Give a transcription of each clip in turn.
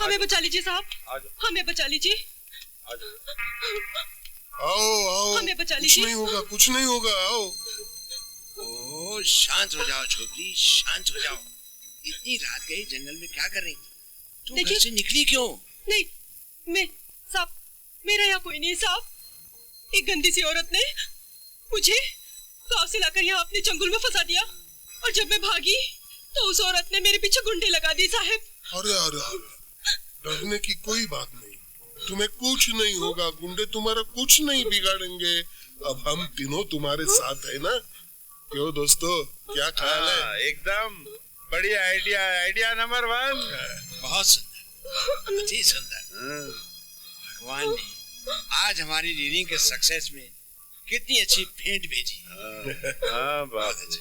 हमें बचा लीजिए साहब, हमें बचा लीजिए। आओ आओ, हमें बचा कुछ लीजिए। नहीं होगा, कुछ नहीं होगा, आओ। ओ शांत हो जाओ छोकरी, शांत हो जाओ। इतनी रात गई जंगल में क्या कर रही थी? तुम घर से निकली क्यों? नहीं, मैं साहब, मेरा यहाँ कोई नहीं साहब। एक गंदी सी औरत ने मुझे गांव से लाकर यहाँ अपने चंगुल में फंसा दिया, और जब मैं भागी तो उस औरत ने मेरे पीछे गुंडे लगा दिए साहब। अरे अरे अरे, डरने की कोई बात नहीं, तुम्हें कुछ नहीं होगा, गुंडे तुम्हारा कुछ नहीं बिगाड़ेंगे। अब हम तीनों तुम्हारे साथ है ना? क्यों दोस्तों, क्या ख्याल है? एकदम बढ़िया आइडिया, आइडिया नंबर 1। बहुत सुंदर, अति सुंदर। भगवान ने आज हमारी रीडिंग के सक्सेस में कितनी अच्छी भेंट भेजी। हाँ बहुत अच्छी,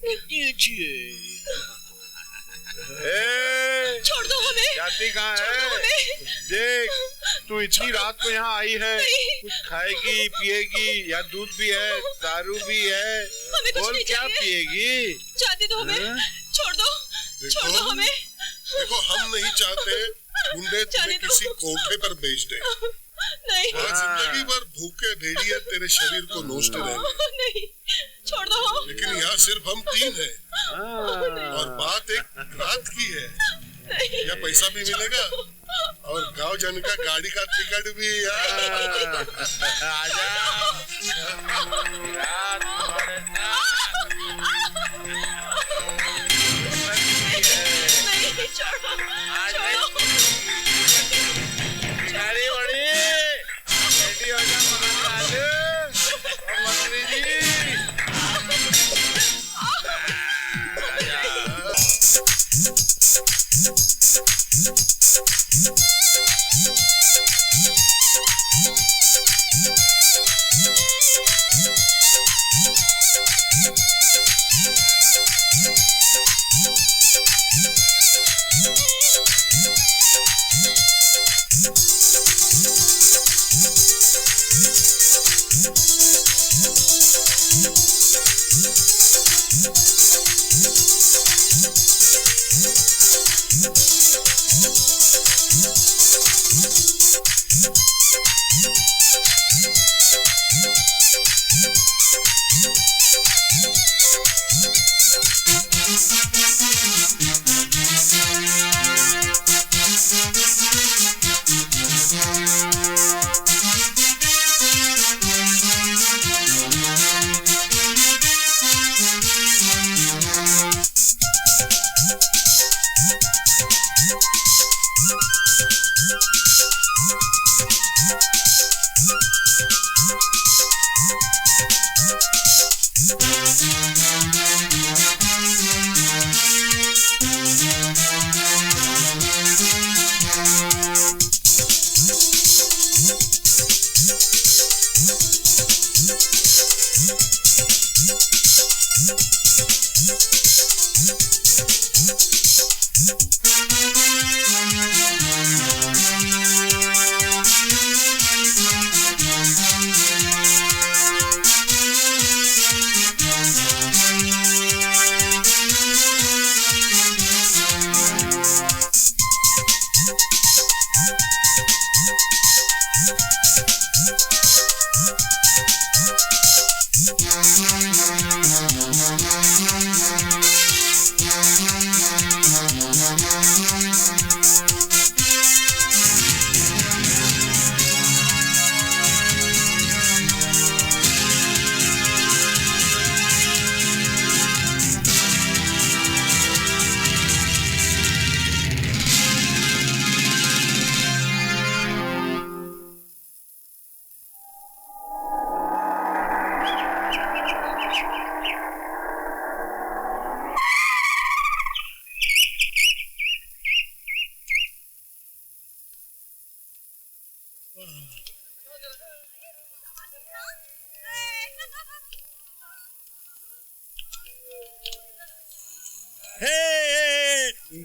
कितनी अच्छी है। छोड़ दो हमें। जाती कहाँ है? देख, तू इतनी रात को यहाँ आई है, कुछ खाएगी पिएगी, या दूध भी है, दारू भी है, बोल क्या पिएगी? जाती दो हमें, छोड़ दो, छोड़ दो हमें। देखो, हम नहीं चाहते गुंडे तुम्हें किसी कोठे पर बेच दे। नहीं, जिंदगी भर भूखे भेड़िए तेरे शरीर को नोचते रहेंगे। नहीं, छोड़ दो। लेकिन यहाँ सिर्फ हम 3 हैं, और बात एक रात की है। या पैसा भी मिलेगा और गांव जाने का गाड़ी का टिकट भी। आजा। नहीं, छोड़ो, छोड़ो। बड़ी रेडी हो जा मंत्री जी।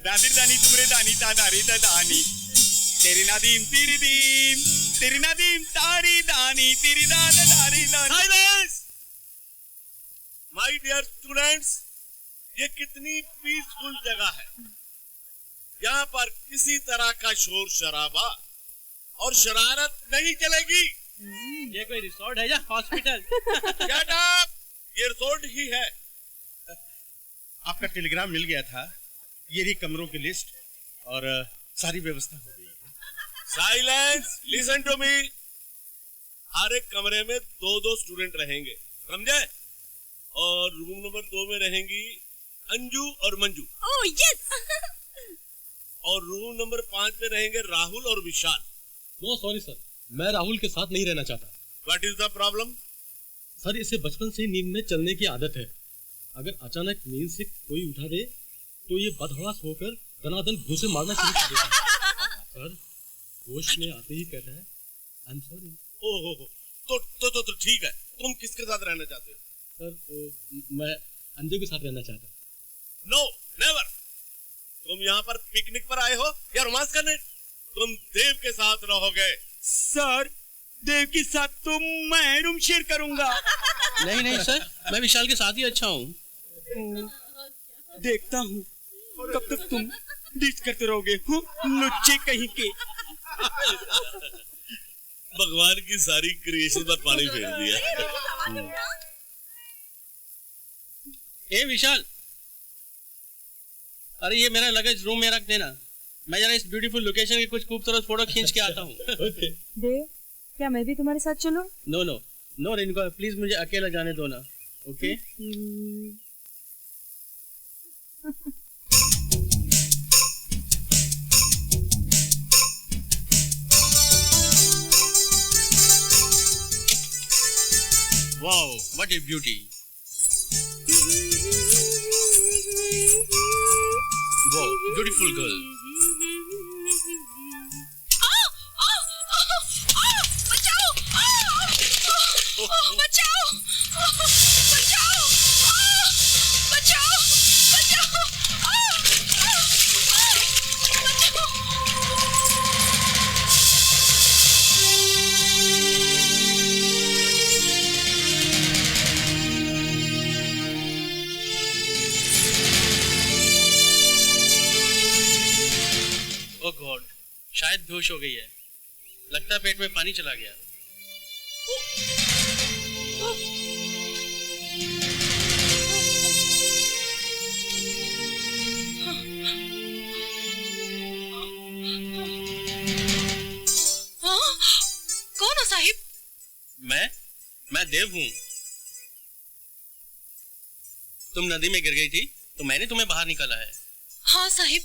दादिर दानी तुमरे दानी दादारी दादानी तेरी नादीम तेरी दीम तेरी नादीम तारी दानी तेरी दादा दारी दानी। साइलेंस माय डियर स्टूडेंट्स, ये कितनी पीसफुल जगह है। यहाँ पर किसी तरह का शोर शराबा और शरारत नहीं चलेगी। ये कोई रिसोर्ट है या हॉस्पिटल? Shut up! ये रिसोर्ट ही है। आपका टेलीग्राम मिल गया था, ये रही कमरों की लिस्ट और सारी व्यवस्था हो गई है। Silence, listen to me. हर एक कमरे में 2-2 स्टूडेंट रहेंगे, समझे? और रूम नंबर 2 में रहेंगी अंजू और मंजू। Oh yes. और रूम नंबर 5 में रहेंगे राहुल और विशाल। नो सॉरी सर, मैं राहुल के साथ नहीं रहना चाहता। What is the problem? Sir इसे बचपन से नींद में चलने की आदत है। अगर अचानक नींद से कोई उठा दे तो ये बदहवास होकर दनादन घूंसे मारना शुरू कर देता है। सर होश में आते ही कहता है आई एम सॉरी। ओहो, तो ठीक है। तुम किसके साथ रहना चाहते हो? सर मैं अंजू के साथ रहना चाहता हूँ। No, never. तुम यहाँ पर पिकनिक पर आए हो या रोमांस करने? तुम देव के साथ रहोगे। सर देव के साथ तो मैं रूम शेयर करूंगा। नहीं नहीं सर, मैं विशाल के साथ ही अच्छा हूँ। देखता हूँ कब तक तुम डिच करते रहोगे, लुच्चे कहीं के। भगवान की सारी क्रिएशन पर पानी फेर दिया। ए विशाल, अरे ये मेरा लगेज रूम में रख देना। मैं जरा इस ब्यूटीफुल लोकेशन की कुछ खूबसूरत फोटो खींच के आता हूँ। देव, क्या मैं भी तुम्हारे साथ चलूं? No no no Renuka, please मुझे अकेला जाने दो ना। Okay? Wow, what a beauty. Wow, beautiful girl. Oh god, शायद बेहोश हो गई है। लगता है पेट में पानी चला गया। कौन हो साहिब? मैं देव हूँ। तुम नदी में गिर गई थी तो मैंने तुम्हें बाहर निकाला है। हाँ साहिब,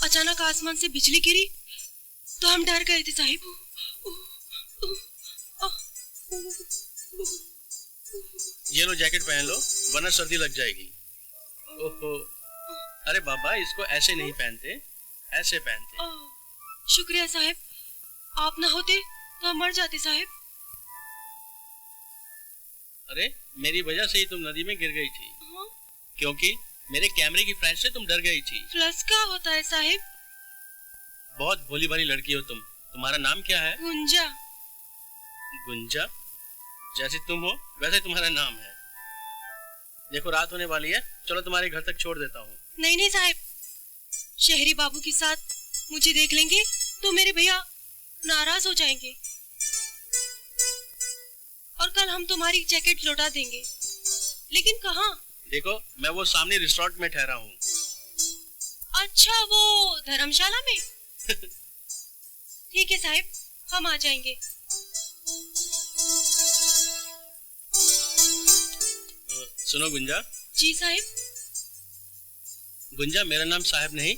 अचानक आसमान से बिजली गिरी तो हम डर गए थे साहिब। ये लो जैकेट पहन लो वरना सर्दी लग जाएगी। ओहो, अरे बाबा इसको ऐसे नहीं पहनते, ऐसे पहनते। शुक्रिया साहिब, आप ना होते तो हम मर जाते साहिब। अरे मेरी वजह से ही तुम नदी में गिर गई थी। हाँ? क्योंकि मेरे कैमरे की फ्लैश से तुम डर गई थी। फ्लैश क्या होता है साहिब? बहुत भोली भाली लड़की हो तुम। तुम्हारा नाम क्या है? गुंजा। गुंजा? जैसे तुम हो वैसे तुम्हारा नाम है। देखो रात होने वाली है, चलो तुम्हारे घर तक छोड़ देता हूँ। नहीं नहीं साहिब, शहरी बाबू के साथ मुझे देख लेंगे तो मेरे भैया नाराज हो जाएंगे और कल हम तुम्हारी जैकेट लौटा देंगे। लेकिन कहाँ? देखो मैं वो सामने रिसोर्ट में ठहरा हूँ। अच्छा, वो धर्मशाला में? ठीक है साहिब, हम आ जाएंगे। सुनो गुंजा। जी साहिब। गुंजा मेरा नाम साहिब नहीं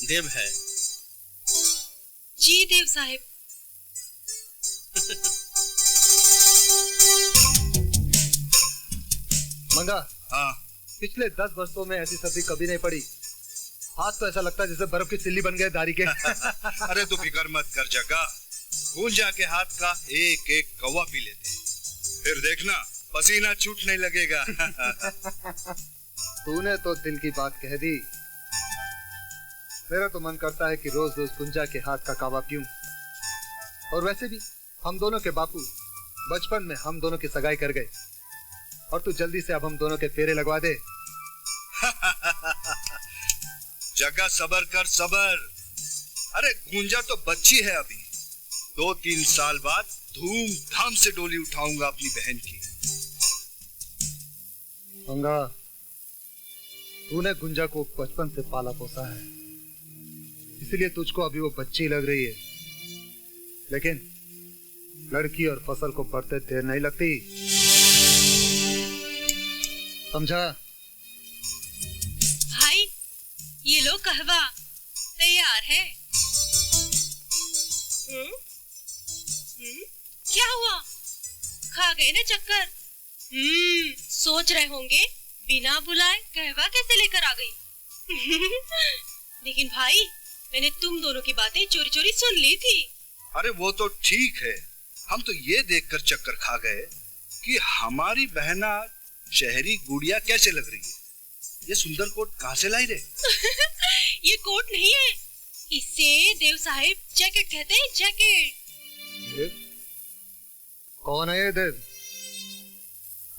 देव है। जी देव साहिब। मंगा, हाँ पिछले 10 वर्षों में ऐसी सर्दी कभी नहीं पड़ी। हाथ तो ऐसा लगता है जैसे बर्फ की सिल्ली बन गए दाढ़ी के। अरे तू फिक्र मत कर जग्गा, गुंजा के हाथ का एक एक कौवा पी लेते, फिर देखना पसीना छूटने लगेगा। तूने तो दिल की बात कह दी। मेरा तो मन करता है कि रोज रोज गुंजा के हाथ का कावा पीऊं। और वैसे भी हम दोनों के बापू बचपन में हम दोनों की सगाई कर गए और तू जल्दी से अब हम दोनों के फेरे लगवा दे। जग्गा सबर कर, सबर अरे गुंजा तो बच्ची है अभी, 2-3 साल बाद धूमधाम से डोली उठाऊंगा अपनी बहन की। गंगा, तूने गुंजा को बचपन से पाला पोसा है, इसलिए तुझको अभी वो बच्ची लग रही है, लेकिन लड़की और फसल को बढ़ते देर नहीं लगती, समझा? भाई, ये लो कहवा तैयार है। क्या हुआ? खा गए ना चक्कर? सोच रहे होंगे बिना बुलाए कहवा कैसे लेकर आ गई। लेकिन भाई, मैंने तुम दोनों की बातें चोरी चोरी सुन ली थी। अरे वो तो ठीक है, हम तो ये देखकर चक्कर खा गए कि हमारी बहना शहरी गुड़िया कैसे लग रही है। ये सुंदर कोट कहाँ से लाई रे? ये कोट नहीं है, इसे देव साहिब जैकेट कहते हैं, जैकेट। कौन है ये देव?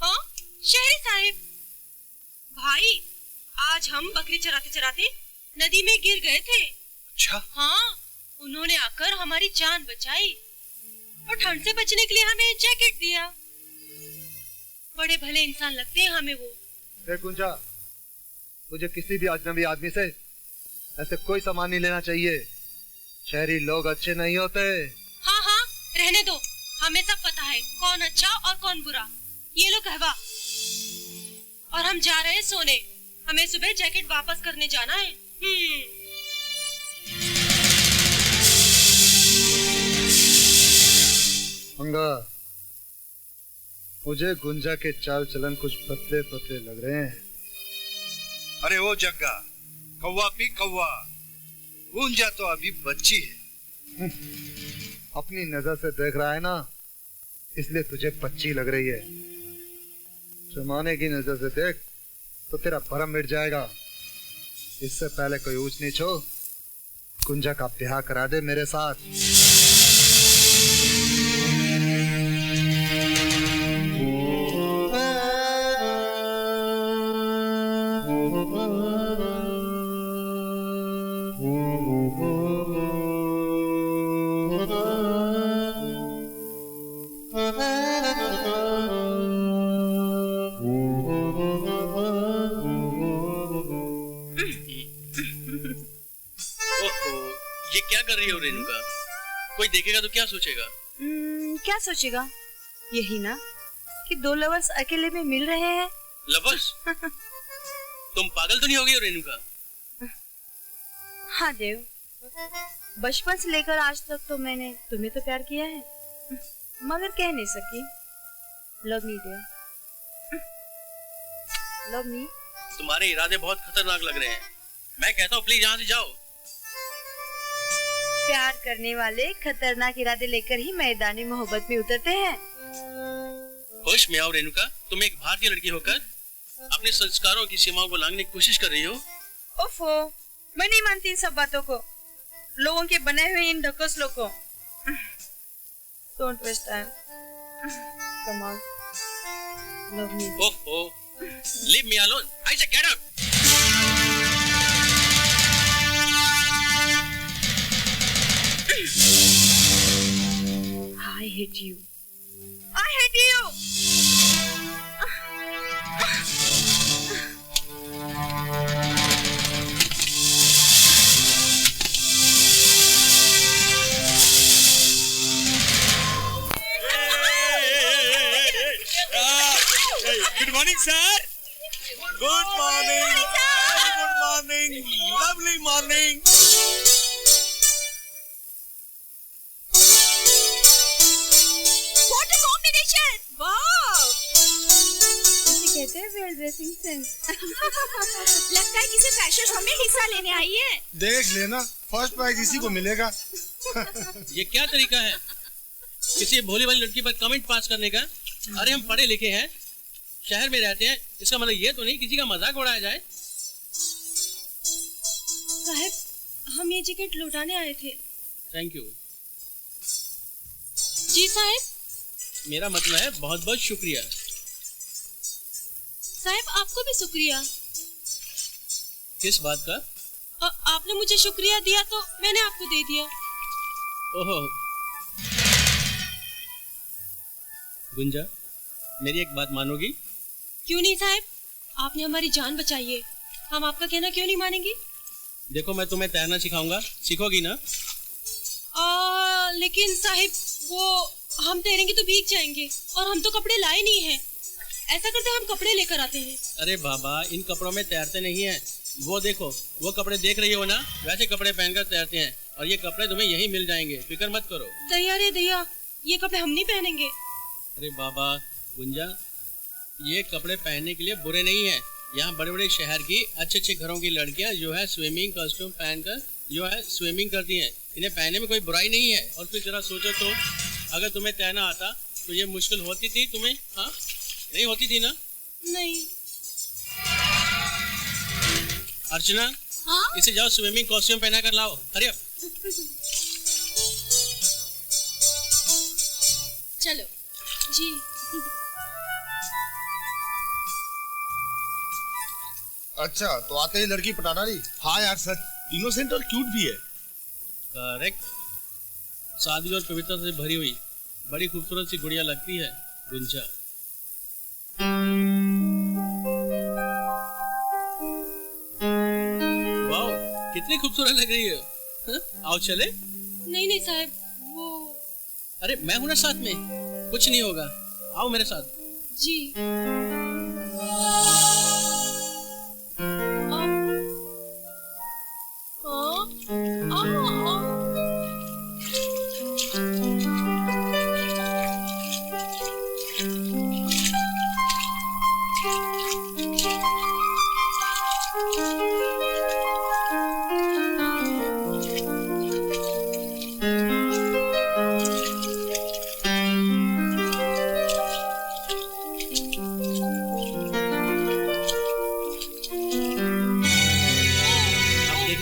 हाँ, शहरी साहिब। भाई, आज हम बकरी चराते चराते नदी में गिर गए थे। अच्छा? हाँ, उन्होंने आकर हमारी जान बचाई और ठंड से बचने के लिए हमें जैकेट दिया। बड़े भले इंसान लगते हैं हमें वो। देख गुंजा, तुझे किसी भी अजनबी आदमी से ऐसे कोई सामान नहीं लेना चाहिए, शहरी लोग अच्छे नहीं होते। हाँ हाँ, रहने दो, हमें सब पता है कौन अच्छा और कौन बुरा। ये लो कहवा, और हम जा रहे हैं सोने, हमें सुबह जैकेट वापस करने जाना है। गंगा, मुझे गुंजा के चाल चलन कुछ पतले पतले लग रहे हैं। अरे ओ जग्गा, कौवा पी कौवा, गुंजा तो अभी बच्ची है। अपनी नजर से देख रहा है ना, इसलिए तुझे बच्ची लग रही है। जमाने की नजर से देख तो तेरा भरम मिट जाएगा। इससे पहले कोई ऊंच नीच हो, गुंजा का ब्याह करा दे मेरे साथ। रेणुका, कोई देखेगा तो क्या सोचेगा? क्या सोचेगा? यही ना कि दो लवर्स अकेले में मिल रहे हैं। लवर्स? तुम पागल तो नहीं हो गई हो रेणुका? हाँ देव, बचपन से लेकर आज तक तो मैंने तुम्हें तो प्यार किया है, मगर कह नहीं सकी लव मी देव, लव मी। तुम्हारे इरादे बहुत खतरनाक लग रहे हैं। मैं कहता हूँ प्लीज यहाँ से जाओ। प्यार करने वाले खतरनाक इरादे लेकर ही मैदानी मोहब्बत में उतरते हैं। होश में आओ रेणुका, तुम एक भारतीय लड़की होकर अपने संस्कारों की सीमाओं को लांघने की कोशिश कर रही हो। ओफो, मैं नहीं मानती इन सब बातों को, लोगों के बने हुए इन ढकोसलों को। Don't waste time. Come on, love me. ओहो, leave me alone. I say get out. I hate you. I hate you. Good morning, sir. Good morning. Very good morning. Lovely morning. What a combination! Wow! इसे कहते हैं well dressing sense. लगता है किसी fashion show में हिस्सा लेने आई है। देख लेना, फर्स्ट प्राइज इसी को मिलेगा। ये क्या तरीका है किसी भोली वाली लड़की पर कमेंट पास करने का? अरे हम पढ़े लिखे हैं, शहर में रहते हैं, इसका मतलब ये तो नहीं किसी का मजाक उड़ाया जाए। साहब, हम ये जैकेट लौटाने आए थे। Thank you. जी साहब। मेरा मतलब है बहुत बहुत शुक्रिया। साहब, आपको भी शुक्रिया। किस बात का? आपने मुझे शुक्रिया दिया तो मैंने आपको दे दिया। ओहो गुंजा, मेरी एक बात मानोगी? क्यों नहीं साहब, आपने हमारी जान बचाई है, हम आपका कहना क्यों नहीं मानेंगे? देखो मैं तुम्हें तैरना सिखाऊंगा, सीखोगी ना? लेकिन साहिब वो हम तैरेंगे तो भीग जाएंगे और हम तो कपड़े लाए नहीं हैं। ऐसा करते हम कपड़े लेकर आते हैं। अरे बाबा, इन कपड़ों में तैरते नहीं हैं। वो देखो, वो कपड़े देख रही हो ना, वैसे कपड़े पहनकर तैरते हैं और ये कपड़े तुम्हें यहीं मिल जाएंगे, फिक्र मत करो। दया रे दया, ये कपड़े हम नहीं पहनेंगे। अरे बाबा गुंजा, ये कपड़े पहनने के लिए बुरे नहीं है। यहाँ बड़े बड़े शहर की अच्छे अच्छे घरों की लड़कियाँ जो है स्विमिंग कॉस्ट्यूम पहनकर जो है स्विमिंग करती हैं, इन्हें पहनने में कोई बुराई नहीं है। और फिर जरा सोचो तो, अगर तुम्हें तैरना आता तो ये मुश्किल होती थी तुम्हें? हाँ, नहीं होती थी ना? नहीं। अर्चना, हाँ? इसे जाओ स्विमिंग कॉस्ट्यूम पहना कर लाओ, हरी अप। चलो जी। अच्छा, तो आते ही लड़की पटाना रही। हाँ यार सच, इनोसेंट और क्यूट भी है। करेक्ट, सादगी और पवित्रता से भरी हुई बड़ी खूबसूरत सी गुड़िया लगती है गुंजा। वाओ, कितनी खूबसूरत लग रही है। हाँ? आओ चले। नहीं नहीं साहब, वो अरे मैं हूं ना साथ में, कुछ नहीं होगा, आओ मेरे साथ। जी।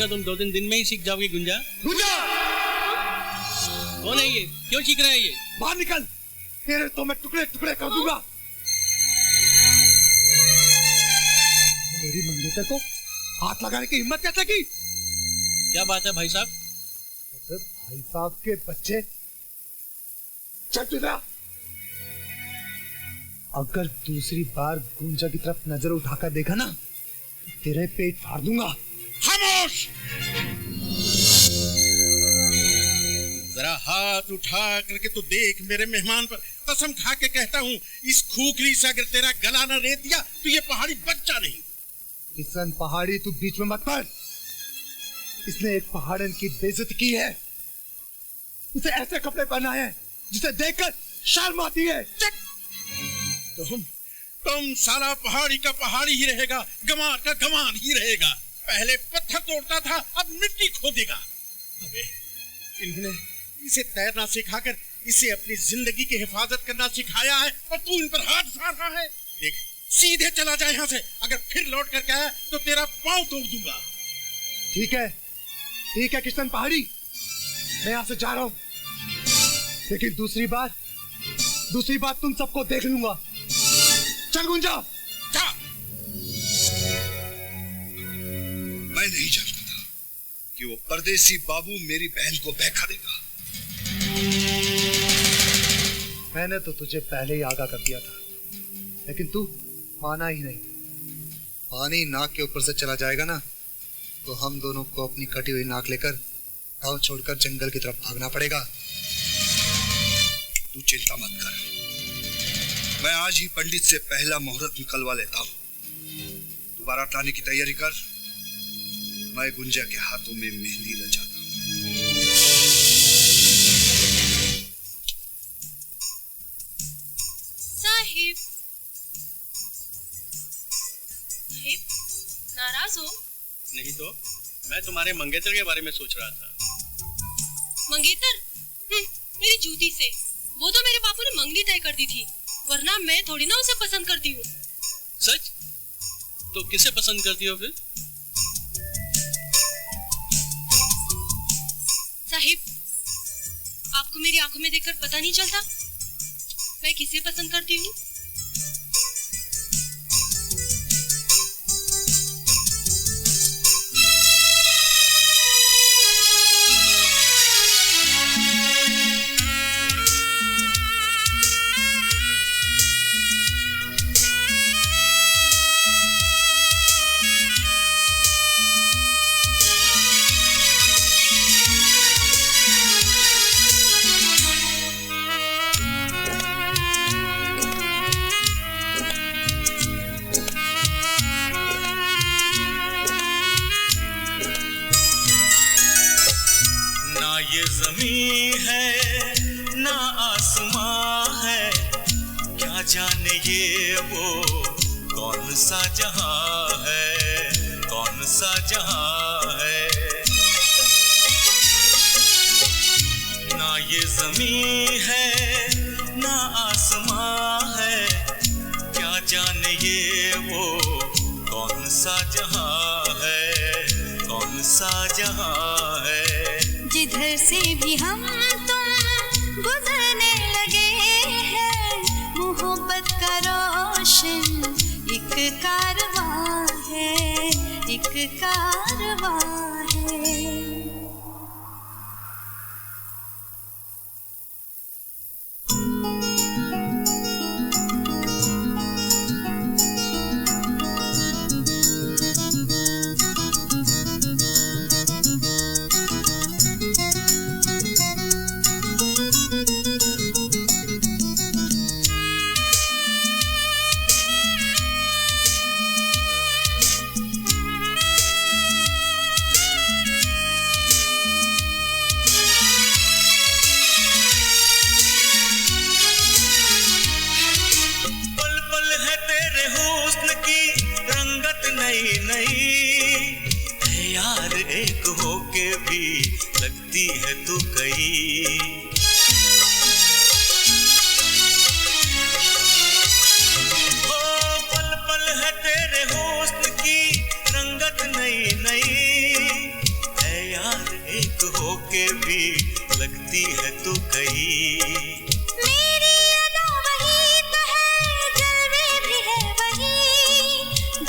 तुम 2-3 दिन में ही सीख जाओगी गुंजा। गुंजा! कौन है ये? क्यों चीख रहा है ये? बाहर निकल, तेरे तो मैं टुकड़े टुकड़े कर दूंगा। मेरी मंगेतर को हाथ लगाने की हिम्मत कैसे की? क्या बात है भाई साहब? भाई साहब के बच्चे, चल तू इधर। अगर दूसरी बार गुंजा की तरफ नजर उठाकर देखा ना, तो तेरे पेट फाड़ दूंगा। खामोश! जरा हाथ उठा करके तो देख मेरे मेहमान पर। कसम खा के कहता हूँ, इस खूखली से अगर तेरा गला न रेत दिया तो ये पहाड़ी बच्चा नहीं। किशन पहाड़ी, तू बीच में मत पड़। इसने एक पहाड़न की बेइज्जती की है। उसे ऐसे कपड़े पहनाए हैं जिसे देखकर शर्म आती है। तुम साला पहाड़ी का पहाड़ी ही रहेगा, गंवार का गंवार ही रहेगा। पहले पत्थर तोड़ता था, अब मिट्टी खोदेगा। अबे इन्होंने इसे तैरना सिखाकर इसे अपनी जिंदगी की हिफाजत करना सिखाया है और तू इन पर हाथ उठा रहा है। देख, सीधे चला जाए यहाँ से, अगर फिर लौट कर आया तो तेरा पांव तोड़ दूंगा। ठीक है किशन पहाड़ी, मैं यहाँ से जा रहा हूँ, लेकिन दूसरी बार तुम सबको देख लूंगा। चल गुंजा। मैं नहीं जानता था कि वो परदेसी बाबू मेरी बहन को बहका देगा। मैंने तो तुझे पहले ही आगाह कर दिया था, लेकिन तू माना ही नहीं। पानी नाक के ऊपर से चला जाएगा ना, तो हम दोनों को अपनी कटी हुई नाक लेकर गांव छोड़कर जंगल की तरफ भागना पड़ेगा। तू चिंता मत कर, मैं आज ही पंडित से पहला मुहूर्त निकलवा लेता हूँ। दोबारा लाने की तैयारी कर, मैं गुंजा के हाथों में मेहंदी रचाता हूँ। साहिब, नाराज हो? नहीं तो, मैं तुम्हारे मंगेतर के बारे में सोच रहा था। मंगेतर? मेरी जूती से। वो तो मेरे बापू ने मंगनी तय कर दी थी, वरना मैं थोड़ी ना उसे पसंद करती हूँ। सच? तो किसे पसंद करती हो फिर? साहिब, आपको मेरी आंखों में देखकर पता नहीं चलता मैं किसे पसंद करती हूँ? जमीन है ना आसमां है, क्या जाने ये वो कौन सा जहां है, कौन सा जहां है। ना ये जमीन है ना आसमां है, क्या जाने ये वो कौन सा जहां है, कौन सा जहां है। जिधर से भी हम तुम गुजरने लगे हैं, मोहब्बत का रोशन एक कारवां है, एक कारवां है। लगती है तू कहीं, ओ पल पल है तेरे हुस्न की रंगत नई नई, है यार एक होके भी लगती है तू कहीं। मेरी अदा वही तो है, जलवे भी है वही,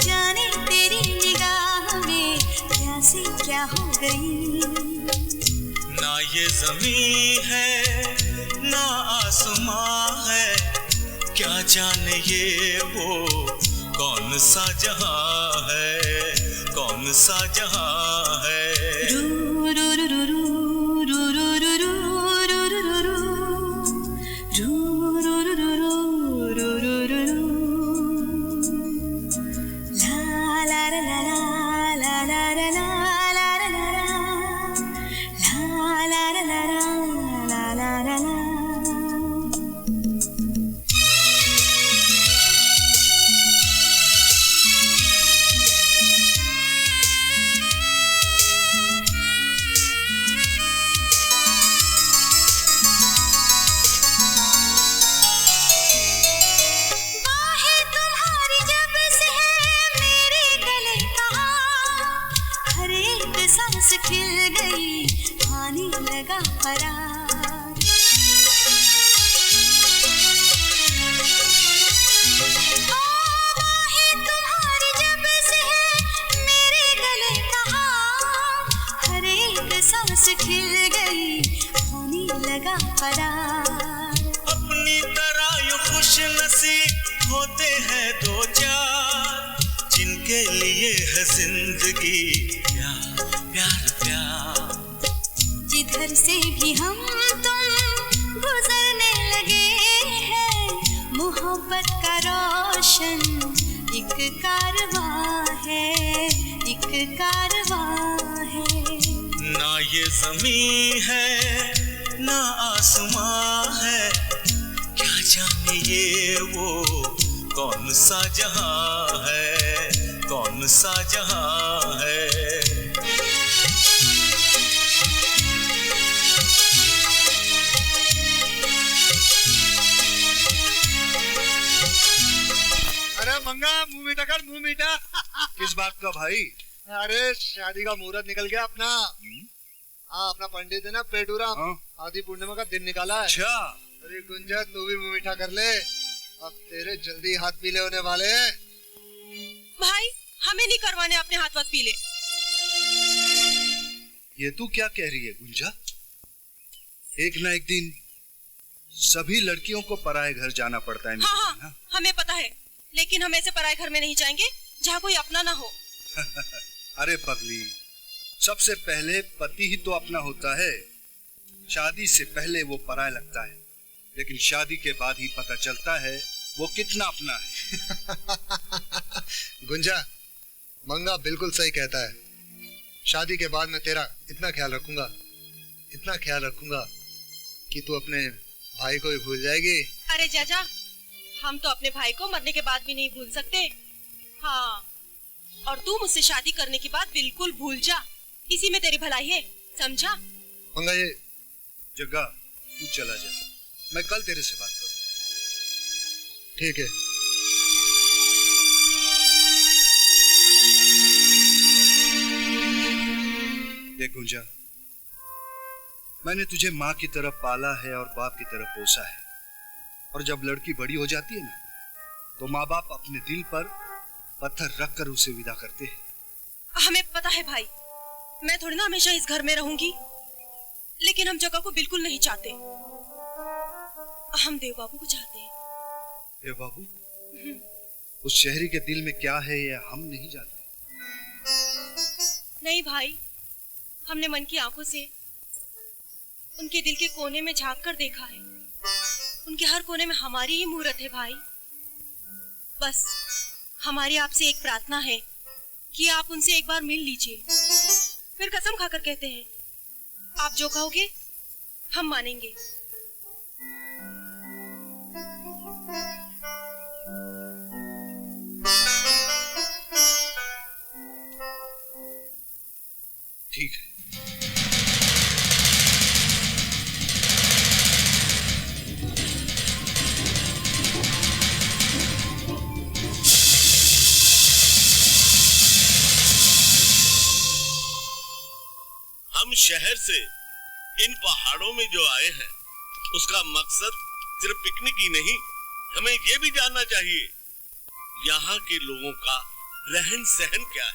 जाने तेरी निगाह में क्या से क्या हो गई। ना ये जमीन है ना आसमां है, क्या जाने ये वो कौन सा जहां है, कौन सा जहां है। रू रू रू रू रू रू रू रू रू रू रू रू खिल गई, आने लगा फरार। तुम्हारी जब से है मेरे गले का हार, हर एक सांस खिल गई, आने लगा फरार। अपनी तरह यूं खुश नसीब होते हैं दो चार, जिनके लिए है जिंदगी प्यार प्यार। जिधर से भी हम तुम गुजरने लगे हैं, मोहब्बत का रोशन एक कारवां है, एक कारवां है। ना ये जमीन है ना आसमां है, क्या जाने ये वो कौन सा जहां है, कौन सा जहां है। अरे मंगा, मुंह मीठा कर, मुंह मीठा। किस बात का भाई? अरे शादी का मुहूर्त निकल गया अपना। हाँ, अपना पंडित है ना पेटूराम, आदि पूर्णिमा का दिन निकाला है। अच्छा। अरे गुंजा, तू भी मुंह मीठा कर ले, अब तेरे जल्दी हाथ पीले होने वाले हैं। भाई, हमें नहीं करवाने अपने हाथ वाथ पीले। ये तू क्या कह रही है गुंजा? एक ना एक दिन सभी लड़कियों को पराये घर जाना पड़ता है। हाँ, हाँ, हमें पता है, लेकिन हम ऐसे पराये घर में नहीं जाएंगे जहाँ कोई अपना ना हो। अरे पगली, सबसे पहले पति ही तो अपना होता है। शादी से पहले वो पराया लगता है, लेकिन शादी के बाद ही पता चलता है वो कितना अपना है। गुंजा, मंगा बिल्कुल सही कहता है। शादी के बाद मैं तेरा इतना ख्याल रखूंगा, इतना ख्याल रखूंगा कि तू अपने भाई को ही भूल जाएगी। अरे चाचा, हम तो अपने भाई को मरने के बाद भी नहीं भूल सकते। हाँ, और तू मुझसे शादी करने की बात बिल्कुल भूल जा, इसी में तेरी भलाई है, समझा? मंगा ये जग्गा, तू चला जा, मैं कल तेरे से बात करूँ। ठीक है। देख गुंजा, मैंने तुझे माँ की तरह पाला है और बाप की तरह पोसा है, और जब लड़की बड़ी हो जाती है ना, तो माँ बाप अपने दिल पर पत्थर रखकर उसे विदा करते हैं। हमें पता है भाई, मैं थोड़ी ना हमेशा इस घर में रहूंगी, लेकिन हम जगह को बिल्कुल नहीं चाहते। हम देव बाबू को चाहते हैं। देव बाबू? उस शहरी के दिल में क्या है ये हम नहीं जानते। नहीं भाई, हमने मन की आंखों से उनके दिल के कोने में झांक कर देखा है। उनके हर कोने में हमारी ही मूरत है भाई। बस हमारी आपसे एक प्रार्थना है कि आप उनसे एक बार मिल लीजिए। फिर कसम खाकर कहते हैं, आप जो कहोगे हम मानेंगे। ठीक है। हम शहर से इन पहाड़ों में जो आए हैं, उसका मकसद सिर्फ पिकनिक ही नहीं, हमें ये भी जानना चाहिए यहाँ के लोगों का रहन सहन क्या है,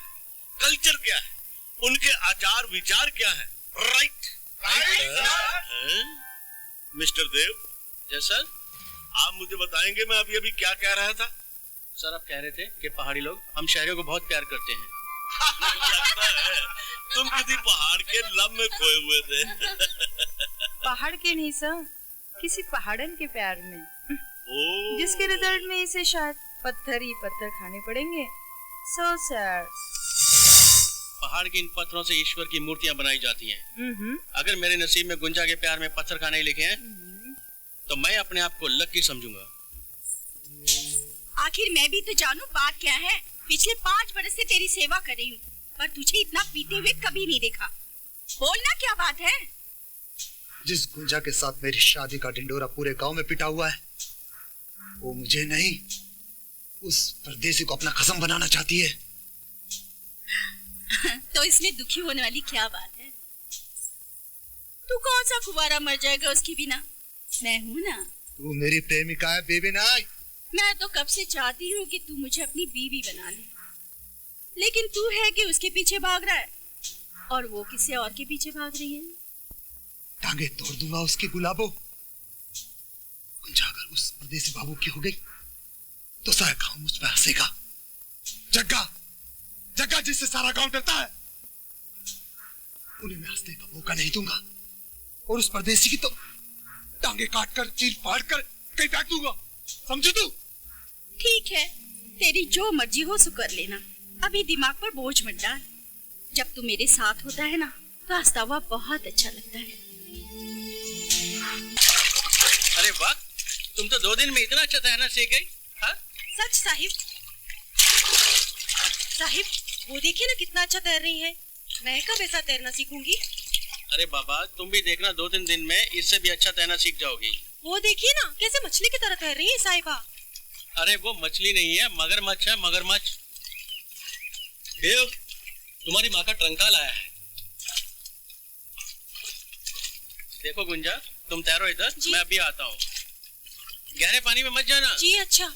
कल्चर क्या है, उनके आचार विचार क्या है। Right mister Dev. Yes sir. आप मुझे बताएंगे मैं अभी अभी क्या कह रहा था? सर आप कह रहे थे कि पहाड़ी लोग हम शहरियों को बहुत प्यार करते हैं। लगता है तुम किसी पहाड़ के लब में खोए हुए थे। पहाड़ के नहीं सर, किसी पहाड़न के प्यार में, जिसके रिजल्ट में इसे शायद पत्थर ही पत्थर खाने पड़ेंगे। So sad. पहाड़ के इन पत्थरों से ईश्वर की मूर्तियां बनाई जाती हैं। अगर मेरे नसीब में गुंजा के प्यार में पत्थर खाने लिखे हैं, तो मैं अपने आप को लकी समझूंगा। आखिर मैं भी तो जानूं बात क्या है। पिछले 5 बरस से तेरी सेवा कर रही हूँ, पर तुझे इतना पीते हुए कभी नहीं देखा। बोलना क्या बात है? जिस गुंजा के साथ मेरी शादी का ढिंडोरा पूरे गांव में पिटा हुआ है, वो मुझे नहीं, उस परदेसी को अपना खसम बनाना चाहती है। तो इसमें दुखी होने वाली क्या बात है? तू कौन सा कुंवारा मर जाएगा उसके बिना? मैं हूँ ना। तू मेरी प्रेमिका है बेबी नाई। मैं तो कब से चाहती हूँ कि तू मुझे अपनी बीवी बना ले, लेकिन तू है कि उसके पीछे भाग रहा है और वो किसी और के पीछे भाग रही है। टांगे तोड़ दूंगा उसकी गुलाबो। गुंजा अगर उस परदेसी बाबू की हो गई तो सारा गांव मुझ पर हंसेगा। जग्गा, जग्गा जिससे सारा गांव डरता है, उन्हें मैं हंसने का मौका नहीं दूंगा, और उस परदेसी की तो टांगे काट कर चीर फाड़ कर कहीं फेंक दूंगा। समझू तू? ठीक है, तेरी जो मर्जी हो सो कर लेना। अभी दिमाग पर बोझ मत डाल। जब तू मेरे साथ होता है ना, तो हंसता हुआ बहुत अच्छा लगता है। अरे वाह, तुम तो 2 दिन में इतना अच्छा तैरना सीख गई। हाँ? सच साहिब। साहिब, वो देखिए ना कितना अच्छा तैर रही है। मैं कब ऐसा तैरना सीखूंगी? अरे बाबा, तुम भी देखना 2-3 दिन में इससे भी अच्छा तैरना सीख जाओगी। वो देखिए ना कैसे मछली की तरह तैर रही है साहिबा। अरे वो मछली नहीं है, मगरमच्छ है, मगरमच्छ। देव, तुम्हारी माँ का ट्रंकाल आया है। देखो गुंजा, तुम तैरो इधर, मैं अभी आता हूँ। गहरे पानी में मत जाना। जी अच्छा।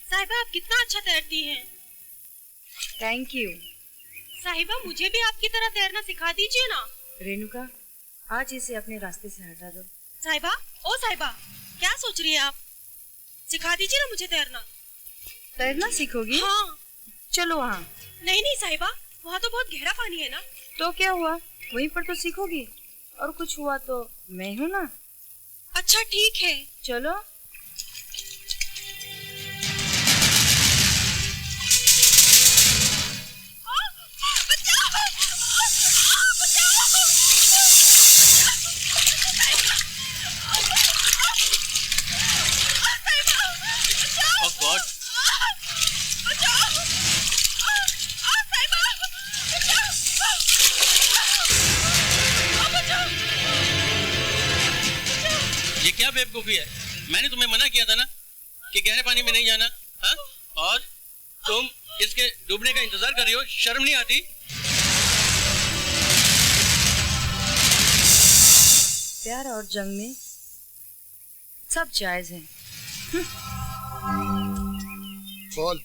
साहिबा, आप कितना अच्छा तैरती हैं। Thank you. साहिबा, मुझे भी आपकी तरह तैरना सिखा दीजिए ना। रेणुका, आज इसे अपने रास्ते से हटा दो। साहिबा, ओ साहिबा, क्या सोच रही है आप? सिखा दीजिए ना मुझे तैरना। तैरना सीखोगी? हाँ। चलो वहाँ। नहीं नहीं साहिबा, वहाँ तो बहुत गहरा पानी है ना। तो क्या हुआ, वहीं पर तो सीखोगी। और कुछ हुआ तो मैं हूँ ना। अच्छा ठीक है, चलो। बेवकूफी है। मैंने तुम्हें मना किया था ना कि गहरे पानी में नहीं जाना। हाँ? और तुम इसके डूबने का इंतजार कर रही हो, शर्म नहीं आती? प्यार और जंग में सब जायज है। बोल,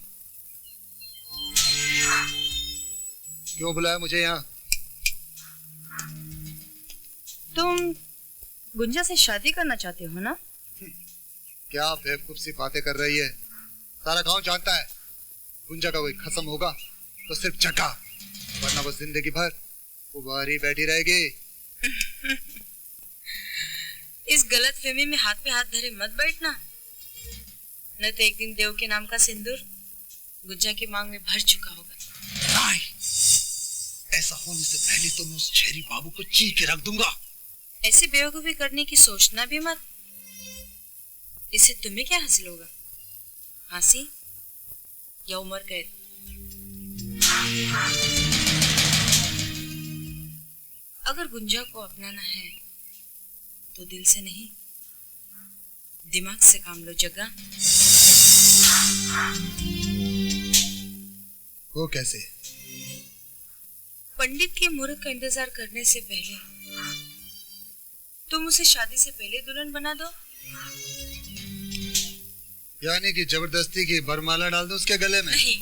क्यों बुलाया मुझे यहाँ? तुम गुंजा से शादी करना चाहते हो ना? क्या बेवकूफ सी बातें कर रही है? सारा गांव जानता है गुंजा का कोई खत्म होगा तो सिर्फ जगह, वरना वो जिंदगी भर कुंवारी बैठी रहेगी। इस गलत फहमी में हाथ पे हाथ धरे मत बैठना, न तो एक दिन देव के नाम का सिंदूर गुंजा की मांग में भर चुका होगा। नहीं, ऐसा होने से पहले तो मैं उस शहरी बाबू को चीर के रख दूंगा। ऐसे बेवकूफी करने की सोचना भी मत। इससे तुम्हें क्या हासिल होगा? फांसी या उम्र कैद? अगर गुंजा को अपनाना है तो दिल से नहीं, दिमाग से काम लो जग्गा। वो कैसे? पंडित के मुहूर्त का इंतजार करने से पहले तुम उसे शादी से पहले दुल्हन बना दो। यानी कि जबरदस्ती की बरमाला डाल दो उसके गले में? नहीं,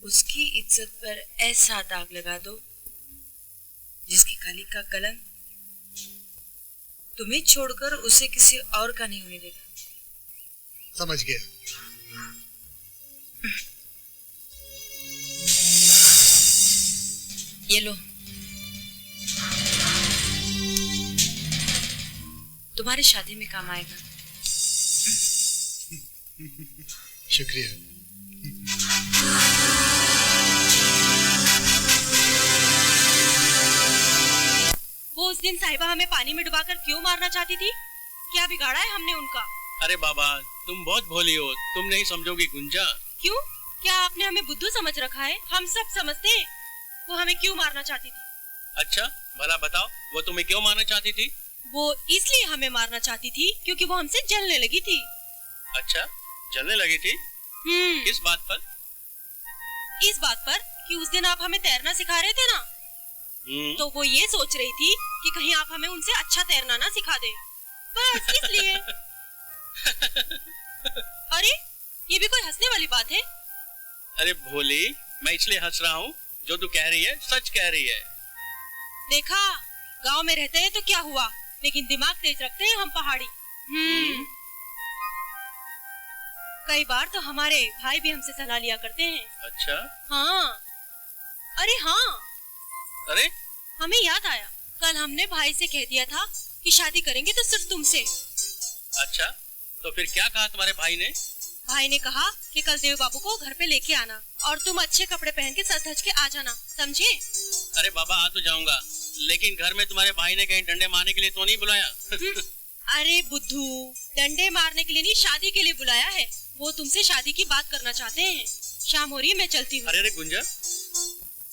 उसकी इज्जत पर ऐसा दाग लगा दो जिसकी काली का कलंक तुम्हें छोड़कर उसे किसी और का नहीं होने देगा। समझ गया। ये लो, तुम्हारी शादी में काम आएगा। शुक्रिया। वो उस दिन साहिबा हमें पानी में डुबाकर क्यों मारना चाहती थी? क्या बिगाड़ा है हमने उनका? अरे बाबा, तुम बहुत भोली हो, तुम नहीं समझोगी गुंजा। क्यों? क्या आपने हमें बुद्धू समझ रखा है? हम सब समझते हैं वो हमें क्यों मारना चाहती थी। अच्छा भला बताओ, वो तुम्हें क्यों मारना चाहती थी? वो इसलिए हमें मारना चाहती थी क्योंकि वो हमसे जलने लगी थी। अच्छा, जलने लगी थी? किस बात पर? इस बात पर कि उस दिन आप हमें तैरना सिखा रहे थे ना, तो वो ये सोच रही थी कि कहीं आप हमें उनसे अच्छा तैरना ना सिखा दे, बस इसलिए। अरे ये भी कोई हंसने वाली बात है? अरे भोली, मैं इसलिए हंस रहा हूँ, जो तू कह रही है सच कह रही है। देखा, गांव में रहते हैं तो क्या हुआ, लेकिन दिमाग तेज रखते हैं हम पहाड़ी। कई बार तो हमारे भाई भी हमसे सलाह लिया करते हैं। अच्छा? हाँ। अरे हाँ, अरे हमें याद आया, कल हमने भाई से कह दिया था कि शादी करेंगे तो सिर्फ तुमसे। अच्छा, तो फिर क्या कहा तुम्हारे भाई ने? भाई ने कहा कि कल देव बाबू को घर पे लेके आना और तुम अच्छे कपड़े पहन के सज धज के आ जाना, समझे? अरे बाबा, आ तो जाऊंगा, लेकिन घर में तुम्हारे भाई ने कहीं डंडे मारने के लिए तो नहीं बुलाया? अरे बुद्धू, डंडे मारने के लिए नहीं, शादी के लिए बुलाया है। वो तुमसे शादी की बात करना चाहते हैं। शाम हो रही है, मैं चलती हूँ। अरे गुंजा,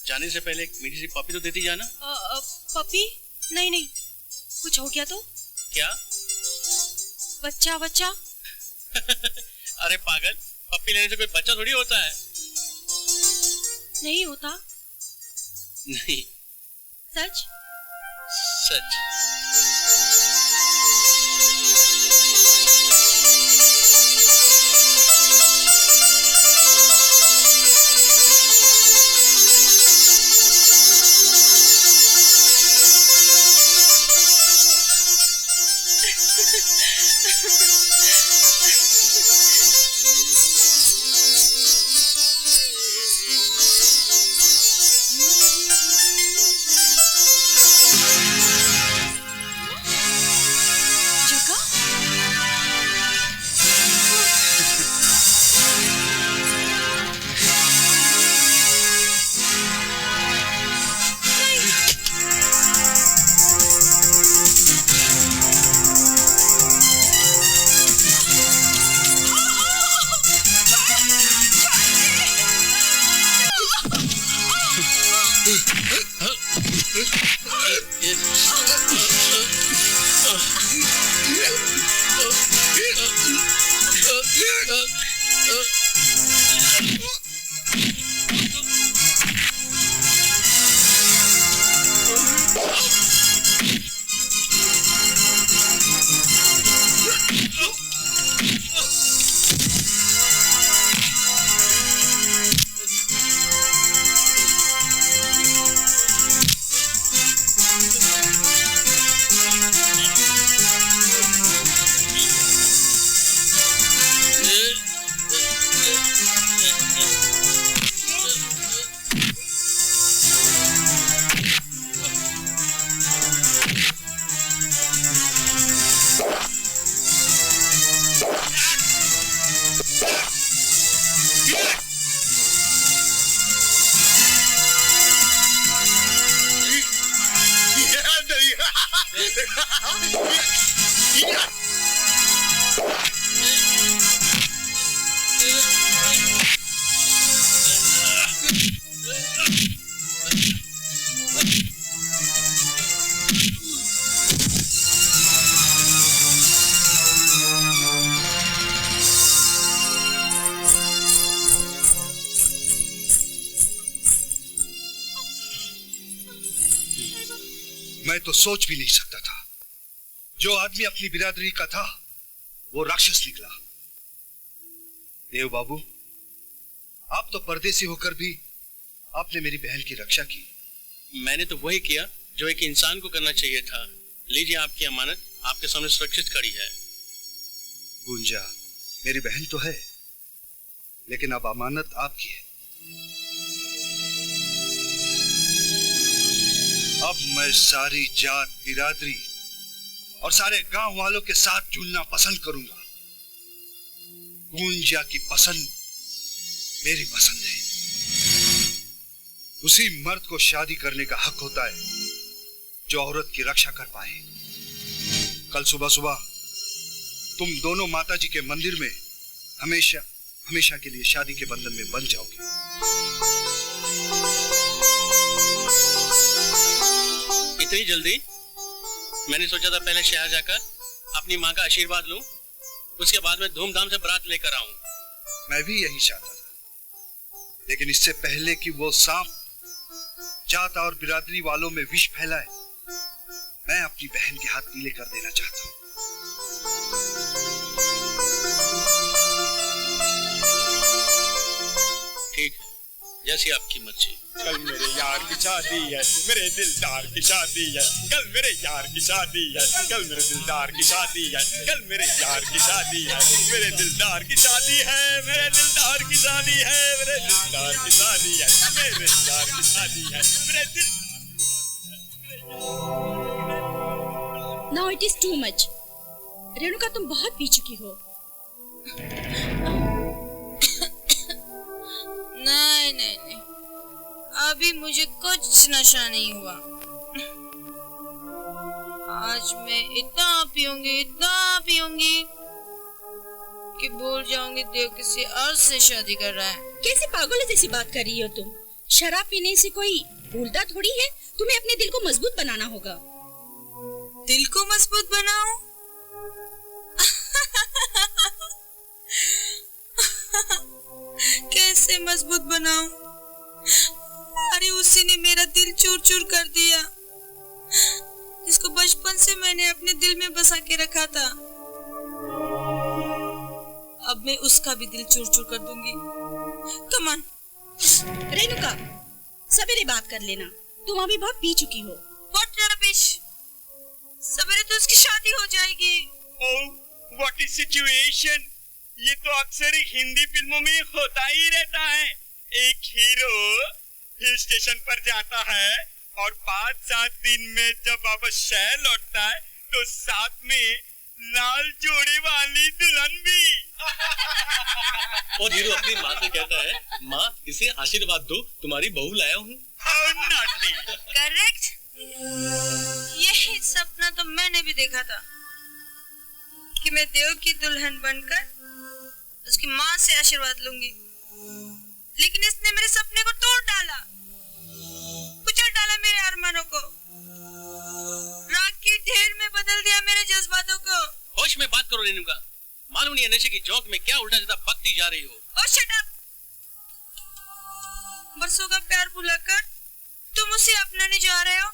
जाने से पहले एक मीठी सी पपी तो देती जाना। पपी? नहीं नहीं, कुछ हो गया तो? क्या? बच्चा बच्चा? अरे पागल, पप्पी लेने से कोई बच्चा थोड़ी होता है। नहीं होता? नहीं। सच? सच। मैं तो सोच भी नहीं सकता था जो आदमी अपनी बिरादरी का था वो राक्षस निकला। देव बाबू, आप तो परदेसी होकर भी आपने मेरी बहन की रक्षा की। मैंने तो वही किया जो एक इंसान को करना चाहिए था। लीजिए, आपकी अमानत आपके सामने सुरक्षित खड़ी है। गुंजा मेरी बहन तो है, लेकिन अब अमानत आपकी है। अब मैं सारी जात बिरादरी और सारे गांव वालों के साथ जुड़ना पसंद करूंगा। गुंजा की पसंद मेरी पसंद है। उसी मर्द को शादी करने का हक होता है जो औरत की रक्षा कर पाए। कल सुबह सुबह तुम दोनों माताजी के मंदिर में हमेशा हमेशा के लिए शादी के बंधन में बंध जाओगे। इतनी जल्दी? मैंने सोचा था पहले शहर जाकर अपनी माँ का आशीर्वाद लूं, उसके बाद में धूमधाम से बारात लेकर आऊं। मैं भी यही चाहता था, लेकिन इससे पहले कि वो सांप जात और बिरादरी वालों में विष फैलाए, मैं अपनी बहन के हाथ पीले कर देना चाहता हूं। ठीक है, जैसी आपकी मर्जी। कल मेरे यार की शादी है, मेरे दिलदार की शादी है। कल मेरे यार की शादी है, कल मेरे दिलदार की शादी है। कल मेरे यार की शादी है, मेरे दिलदार की शादी है। मेरे दिलदार की शादी है, मेरे दिलदार की शादी है। मेरे यार की शादी है, मेरे दिलदार। Now it is too much. Renuka, तुम बहुत पी चुकी हो। नहीं नहीं नहीं, अभी मुझे कुछ नशा नहीं हुआ। आज मैं इतना पीऊंगी कि भूल जाऊंगी देव किसी और से शादी कर रहा है। कैसे पागलों जैसी बात कर रही हो तुम? शराब पीने से कोई भूलता थोड़ी है। तुम्हें अपने दिल को मजबूत बनाना होगा। दिल को मजबूत बनाऊं? कैसे मजबूत बनाऊं? अरे उसी ने मेरा दिल चूर चूर कर दिया, जिसको बचपन से मैंने अपने दिल में बसा के रखा था। अब मैं उसका भी दिल चूर चूर कर दूंगी। Come on. रेणुका, सवेरे बात कर लेना, तुम अभी बहुत पी चुकी हो। व्हाट रबिश, सवेरे तो उसकी शादी हो जाएगी। ओह, व्हाट इज सिचुएशन। ये तो अक्सर ही हिंदी फिल्मों में होता ही रहता है। एक हीरो हिल स्टेशन पर जाता है और 5-7 दिन में जब वापस शहर लौटता है तो साथ में लाल जोड़े वाली दुल्हन भी। और हीरो अपनी माँ से कहता है, माँ इसे आशीर्वाद दो, तुम्हारी बहू लाया हूँ। करेक्ट, यही सपना तो मैंने भी देखा था कि मैं देव की दुल्हन बनकर उसकी माँ से आशीर्वाद लूंगी, लेकिन इसने मेरे सपने को तोड़ डाला, कुचल डाला मेरे अरमानों को, राख की ढेर में बदल दिया मेरे जज्बातों को। होश में बात करो रेणुका, मालूम नहीं है नशे की झोंक में क्या उल्टा सीधा बकती जा रही हो। ओह शट अप। बरसों का प्यार भुलाकर तुम उसे अपनाने जा रहे हो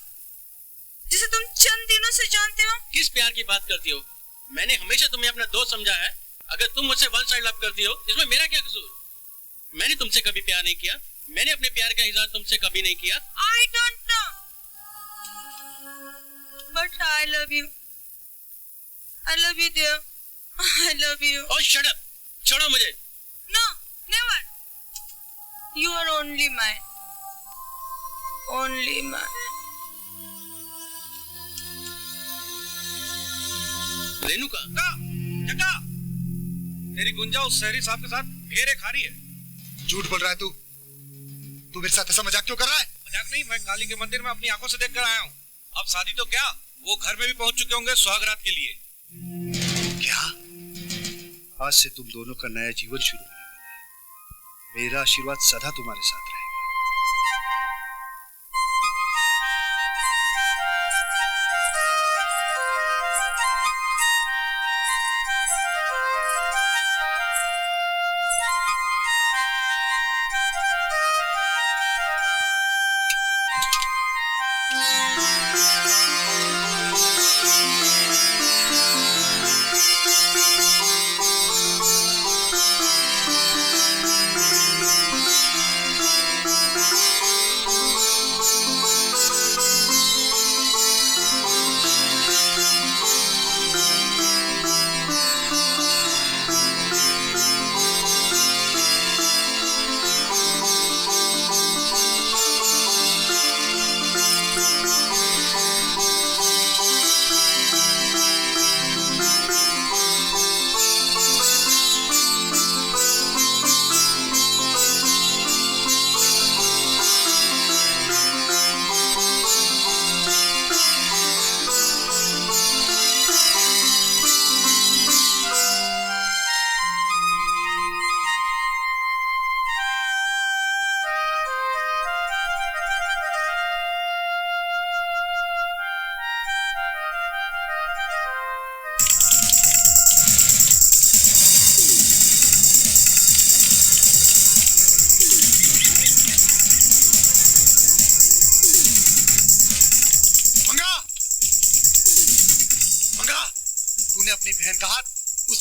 जिसे तुम चंद दिनों से जानते हो। किस प्यार की बात करती हो? मैंने हमेशा तुम्हें अपना दोस्त समझा है। अगर तुम मुझसे वन साइड लव करती हो, इसमें मेरा क्या कसूर? मैंने तुमसे कभी प्यार नहीं किया, मैंने अपने प्यार का इजहार तुमसे कभी नहीं किया। I don't know, but I love you. I love you dear. I love you. Oh shut up, छोड़ो मुझे। No, never. You are only mine. Only mine. Renuka, जगा, तेरी गुंजा उस शहरी साहब के साथ घेरे खा रही है। झूठ बोल रहा है तू मेरे साथ ऐसा मजाक क्यों कर रहा है? मजाक नहीं, मैं काली के मंदिर में अपनी आंखों से देखकर आया हूँ। अब शादी तो क्या, वो घर में भी पहुंच चुके होंगे सुहागरात के लिए। क्या? आज से तुम दोनों का नया जीवन शुरू होने वाला है। मेरा आशीर्वाद सदा तुम्हारे साथ रहेगा।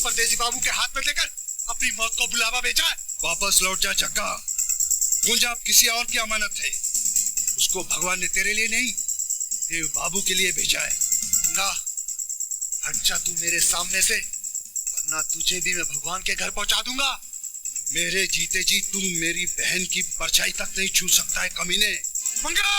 परदेसी बाबू के हाथ में देकर अपनी मौत को बुलावा भेजा है। वापस लौट जा जग्गा। गुंजा अब किसी और की अमानत है। उसको भगवान ने तेरे लिए नहीं, देव बाबू के लिए भेजा है। ना हट जा तू मेरे सामने से, वरना तुझे भी मैं भगवान के घर पहुंचा दूंगा। मेरे जीते जी तुम मेरी बहन की परछाई तक नहीं छू सकता है कमीने। मंगा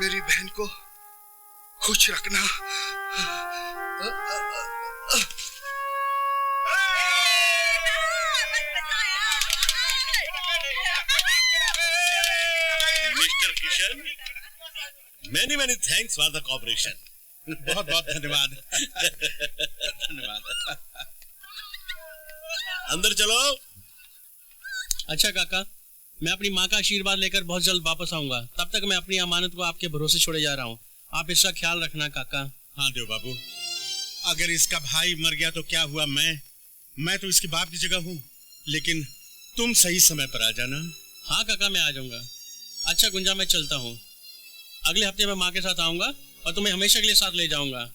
मेरी बहन को खुश रखना। Mister Kishan, many thanks for the cooperation. बहुत बहुत धन्यवाद। धन्यवाद। अंदर चलो। अच्छा काका, मैं अपनी माँ का आशीर्वाद लेकर बहुत जल्द वापस आऊंगा। तब तक मैं अपनी अमानत को आपके भरोसे छोड़े जा रहा हूँ। आप इसका ख्याल रखना काका। हाँ देव बाबू, अगर इसका भाई मर गया तो क्या हुआ? मैं तो इसके बाप की जगह हूँ, लेकिन तुम सही समय पर आ जाना। हाँ काका, मैं आ जाऊंगा। अच्छा गुंजा, मैं चलता हूँ। अगले हफ्ते मैं माँ के साथ आऊंगा और तुम्हें हमेशा के लिए साथ ले जाऊंगा।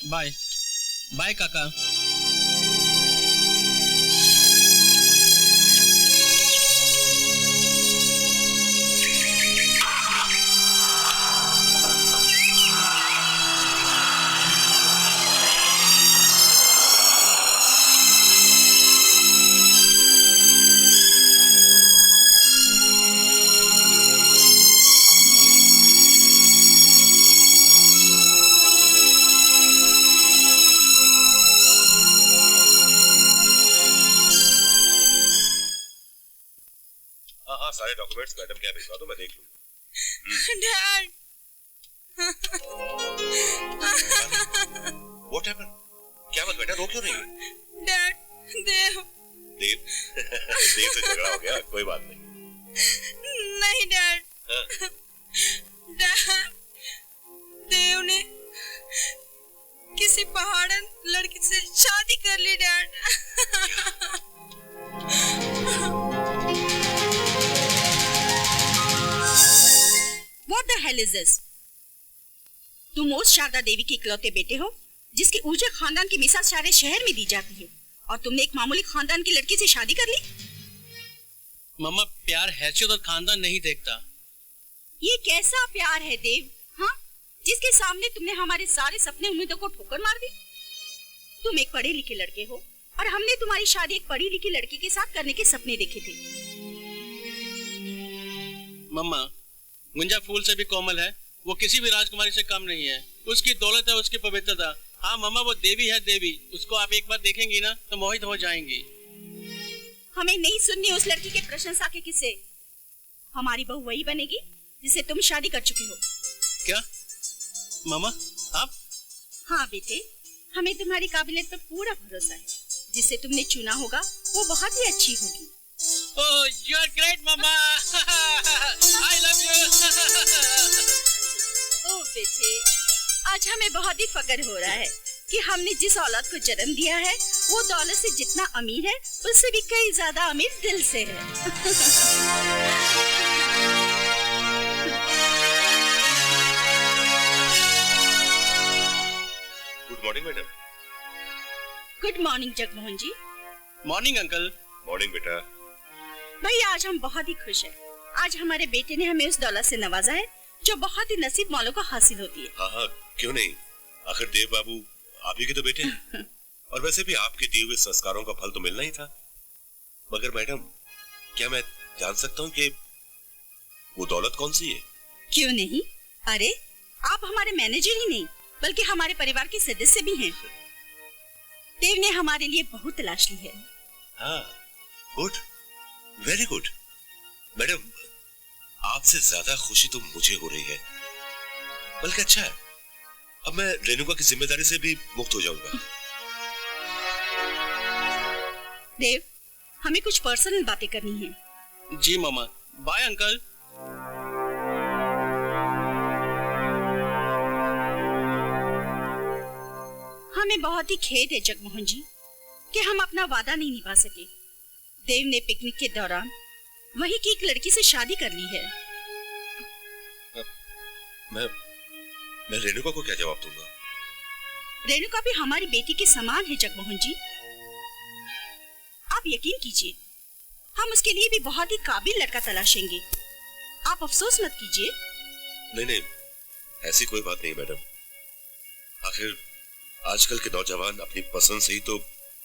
बाय बाय काका। सारे डॉक्यूमेंट्स मैडम के यहाँ भिजवा दो, मैं देख लूंगा। डैड। What happened? क्या बात बेटा, रो क्यों रही है? डैड, देव। देव? देव से झगड़ा हो गया, कोई बात नहीं। नहीं डैड। हाँ? डैड, देव ने किसी पहाड़न लड़की से शादी कर ली dad. What the hell is this? तुम उस शारदा देवी के इकलौते बेटे हो जिसकी ऊर्जा खानदान की मिसाल सारे शहर में दी जाती है, और तुमने एक मामूली खानदान की लड़की से शादी कर ली। मम्मा, प्यार हैसियत और खानदान नहीं देखता। ये कैसा प्यार है देव, हाँ, जिसके सामने तुमने हमारे सारे सपने उम्मीदों को ठोकर मार दी। तुम एक पढ़े लिखे लड़के हो और हमने तुम्हारी शादी एक पढ़ी लिखी लड़की के साथ करने के सपने देखे थे। मम्मा, गुंजा फूल से भी कोमल है, वो किसी भी राजकुमारी से कम नहीं है। उसकी दौलत है, उसकी पवित्रता। हाँ मम्मा, वो देवी है देवी, उसको आप एक बार देखेंगी ना तो मोहित हो जाएंगी। हमें नहीं सुननी उस लड़की के प्रशंसा के किस्से। हमारी बहू वही बनेगी जिसे तुम शादी कर चुके हो। क्या मामा, आप? हाँ बेटे, हमें तुम्हारी काबिलियत पर पूरा भरोसा है। जिसे तुमने चुना होगा वो बहुत ही अच्छी होगी। Oh, you are great, Mama. I love you. ओह बेटे, आज हमें बहुत ही फक्र हो रहा है कि हमने जिस औलाद को जन्म दिया है वो दौलत से जितना अमीर है उससे भी कई ज्यादा अमीर दिल से है। Good morning madam. Good morning Jagmohan ji. Morning uncle. Morning बेटा। भैया, आज हम बहुत ही खुश हैं। आज हमारे बेटे ने हमें उस दौलत से नवाजा है जो बहुत ही नसीब वालों को हासिल होती है। हाँ हाँ, क्यों नहीं, आखिर देव बाबू आप ही के तो बेटे हैं। और वैसे भी आपके दिए हुए संस्कारों का फल तो मिलना ही था। मगर मैडम, क्या मैं जान सकता हूँ कि वो दौलत कौन सी है? क्यों नहीं, अरे आप हमारे मैनेजर ही नहीं बल्कि हमारे परिवार के सदस्य भी हैं। देव ने हमारे लिए बहुत तलाश ली है। हाँ, गुड, वेरी गुड। मैडम, आपसे ज्यादा खुशी तो मुझे हो रही है। बल्कि अच्छा है, अब मैं रेणुका की जिम्मेदारी से भी मुक्त हो जाऊंगा। देव, हमें कुछ पर्सनल बातें करनी है। जी मामा। Bye uncle. हमें बहुत ही खेद है जगमोहन जी कि हम अपना वादा नहीं निभा सके। देव ने पिकनिक के दौरान वही की एक लड़की से शादी कर ली है। मैं रेणुका को क्या जवाब दूंगा? रेणुका भी हमारी बेटी के समान है जगमोहन जी। आप यकीन कीजिए, हम उसके लिए भी बहुत ही काबिल लड़का तलाशेंगे। आप अफसोस मत कीजिए। नहीं नहीं, ऐसी कोई बात नहीं मैडम। आखिर आजकल के नौजवान अपनी पसंद से ही तो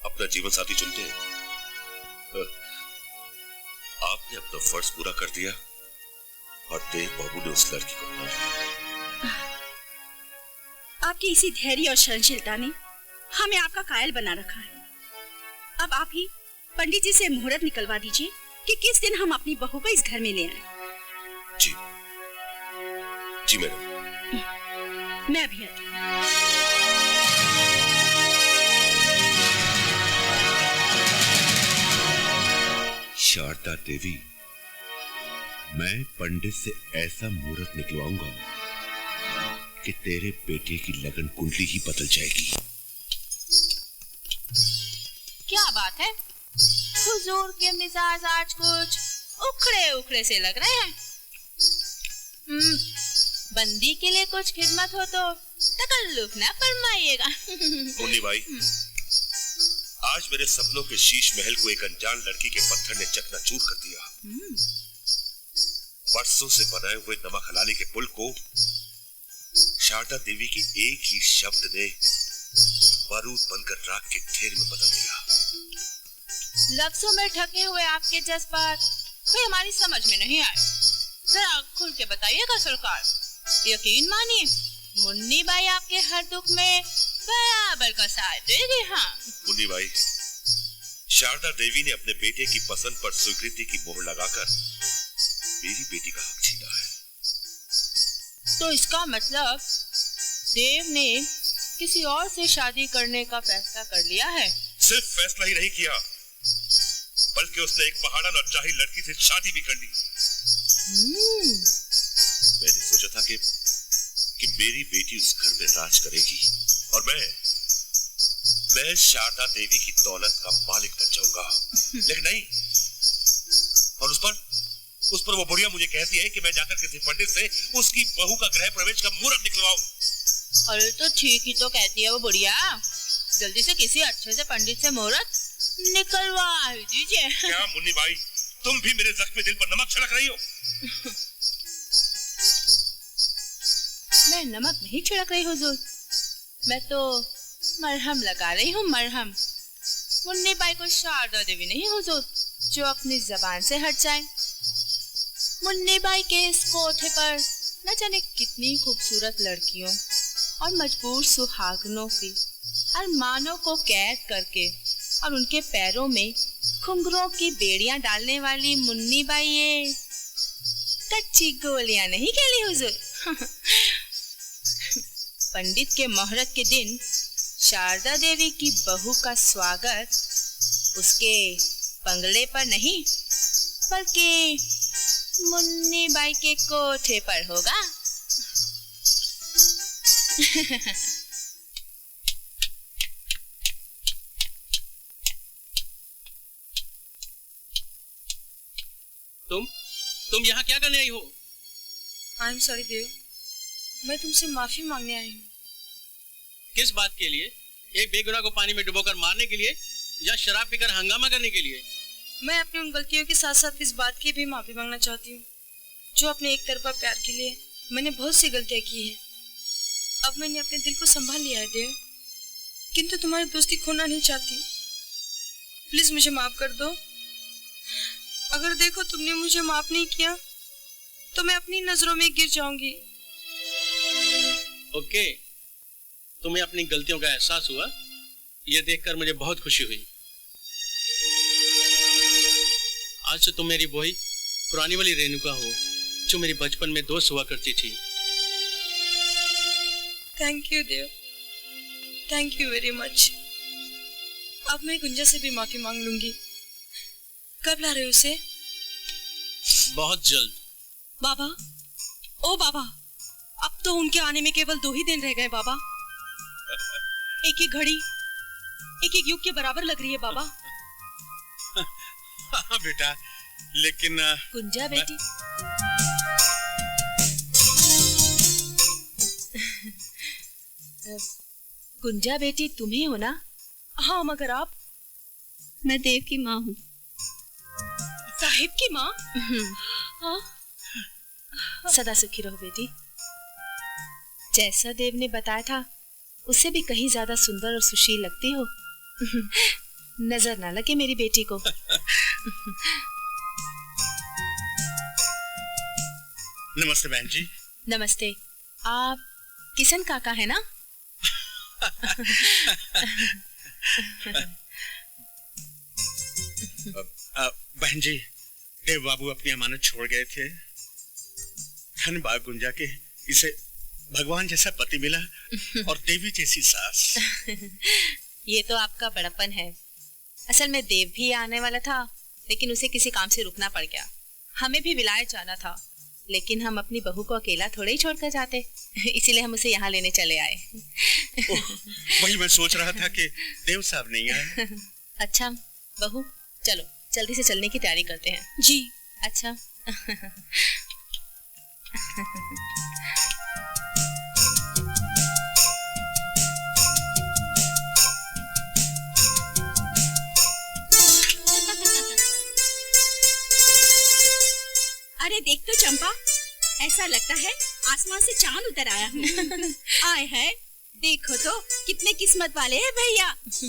अपना जीवन साथी चुनते हैं। आपने अपना फर्ज पूरा कर दिया और देव बाबू ने उस लड़की को अपना लिया। आपकी इसी धैर्य और सहनशीलता ने हमें आपका कायल बना रखा है। अब आप ही पंडित जी से मुहूर्त निकलवा दीजिए कि किस दिन हम अपनी बहू को इस घर में ले आए। जी जी मैडम। मैं भी आती हूँ। शारदा देवी, मैं पंडित से ऐसा मुहूर्त निकलवाऊंगा कि तेरे बेटे की लगन कुंडली ही बदल जाएगी। क्या बात है, हुजूर के मिजाज आज कुछ उखड़े उखड़े से लग रहे हैं। बंदी के लिए कुछ खिदमत हो तो तकल्लुफ ना फरमाइएगा। मुन्नी भाई, आज मेरे सपनों के शीश महल को एक अनजान लड़की के पत्थर ने चकनाचूर कर दिया। वर्षों से बनाए हुए नमक हलाली के पुल को शारदा देवी की एक ही शब्द ने बारूद बनकर राख के ढेर में बदल दिया। लफ्जों में ढके हुए आपके जज्बात कोई हमारी समझ में नहीं आए। जरा खुल के बताइएगा सरकार। यकीन मानिए, मुन्नी बाई आपके हर दुख में बराबर का साथ देगी। हाँ मुन्नी भाई, शारदा देवी ने अपने बेटे की पसंद पर स्वीकृति की मोहर लगाकर मेरी बेटी का हक छीना है। तो इसका मतलब देव ने किसी और से शादी करने का फैसला कर लिया है? सिर्फ फैसला ही नहीं किया, बल्कि उसने एक पहाड़न और जाहिल लड़की से शादी भी कर ली। मैंने सोचा था कि मेरी बेटी उस घर में राज करेगी और मैं शारदा देवी की दौलत का मालिक बन जाऊंगा, लेकिन नहीं। और उस पर वो बुढ़िया मुझे कहती है कि मैं जाकर किसी पंडित से उसकी बहू का गृह प्रवेश का मुहूर्त निकलवाऊं। अरे तो ठीक ही तो कहती है वो बुढ़िया, जल्दी से किसी अच्छे से पंडित से मुहूर्त निकलवा दीजिए। क्या मुन्नी बाई, तुम भी मेरे जख्मी दिल पर नमक छिड़क रही हो? मैं नमक नहीं छिड़क रही हुजूर, मैं तो मरहम लगा रही हूँ, मरहम। मुन्नी बाई को शारदा देवी नहीं हुजूर जो अपनी जबान से हट जाए। मुन्नी बाई के इस कोठे पर न जाने कितनी खूबसूरत लड़कियों और मजबूर सुहागनों की अरमानों को कैद करके और उनके पैरों में घुंघरों की बेड़ियां डालने वाली मुन्नी बाई ये कच्ची गोलियां नहीं खेली हुजूर। पंडित के मुहूर्त के दिन शारदा देवी की बहू का स्वागत उसके बंगले पर नहीं बल्कि मुन्नी बाई के कोठे पर होगा। तुम यहाँ क्या करने आई हो? आई एम सॉरी देव, मैं तुमसे माफी मांगने आई हूँ। किस बात के लिए? एक बेगुनाह को पानी में डुबोकर मारने के लिए या शराब पीकर हंगामा करने के लिए? मैं अपनी उन गलतियों के साथ साथ इस बात की भी माफी मांगना चाहती हूँ जो अपने एक तरफा प्यार के लिए मैंने बहुत सी गलतियां की है। अब मैंने अपने दिल को संभाल लिया है देव, किंतु तुम्हारी दोस्ती खोना नहीं चाहती। प्लीज मुझे माफ कर दो। अगर देखो तुमने मुझे माफ नहीं किया तो मैं अपनी नजरों में गिर जाऊंगी। ओके, तुम्हें अपनी गलतियों का एहसास हुआ, यह देखकर मुझे बहुत खुशी हुई। आज से तुम मेरी वही पुरानी वाली रेणुका हो जो मेरी बचपन में दोस्त हुआ करती थी। Thank you Dev, thank you very much. अब मैं गुंजा से भी माफी मांग लूंगी। कब ला रहे हो उसे? बहुत जल्द। बाबा, ओ बाबा, अब तो उनके आने में केवल 2 ही दिन रह गए बाबा। एक एक घड़ी एक एक युग के बराबर लग रही है बाबा। हाँ बेटा, लेकिन गुंजा बेटी, गुंजा बेटी तुम्ही हो ना? हाँ, मगर आप? मैं देव की माँ हूँ। साहिब की माँ? हाँ। सदा सुखी रहो बेटी। जैसा देव ने बताया था उससे भी कहीं ज्यादा सुंदर और सुशील लगती हो। नजर ना लगे मेरी बेटी को। नमस्ते बहन जी। नमस्ते। आप किशन काका है ना? बहन जी, देव बाबू अपनी अमानत छोड़ गए थे। धन्यवाद गुंजा के इसे भगवान जैसा पति मिला और देवी जैसी सास। ये तो आपका बड़प्पन है। असल में देव भी आने वाला था लेकिन उसे किसी काम से रुकना पड़ गया। हमें भी विलायत जाना था लेकिन हम अपनी बहू को अकेला थोड़े ही छोड़कर जाते, इसीलिए हम उसे यहाँ लेने चले आए। वही मैं सोच रहा था कि देव साहब नहीं आए। अच्छा बहू, चलो जल्दी से चलने की तैयारी करते हैं। जी। अच्छा। अरे देख तो चंपा, ऐसा लगता है आसमान से चांद उतर आया हूँ। आए है, देखो तो कितने किस्मत वाले हैं भैया।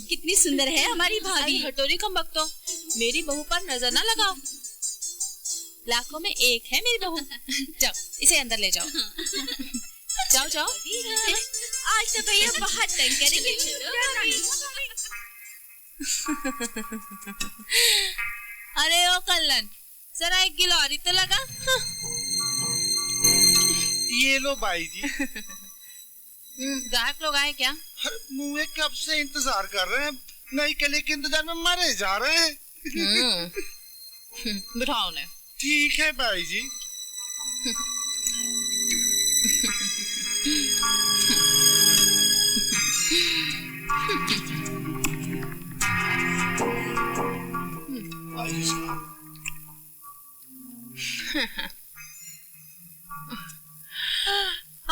कितनी सुंदर है हमारी भाभी। हटोरी कम बकतो, मेरी बहू पर नजर ना लगाओ। लाखों में एक है मेरी बहू। जाओ इसे अंदर ले जाओ। जाओ जाओ। आज तो भैया बहुत तंग करेंगे। अरे ओ कल्लन, जरा एक गिलौरी तो लगा। ये लो बाई जी। ग्राहक लोग आए क्या? मुँह कब से इंतजार कर रहे हैं, नई कली के इंतजार में मरे जा रहे हैं। बिठाओ ने। ठीक है बाई जी।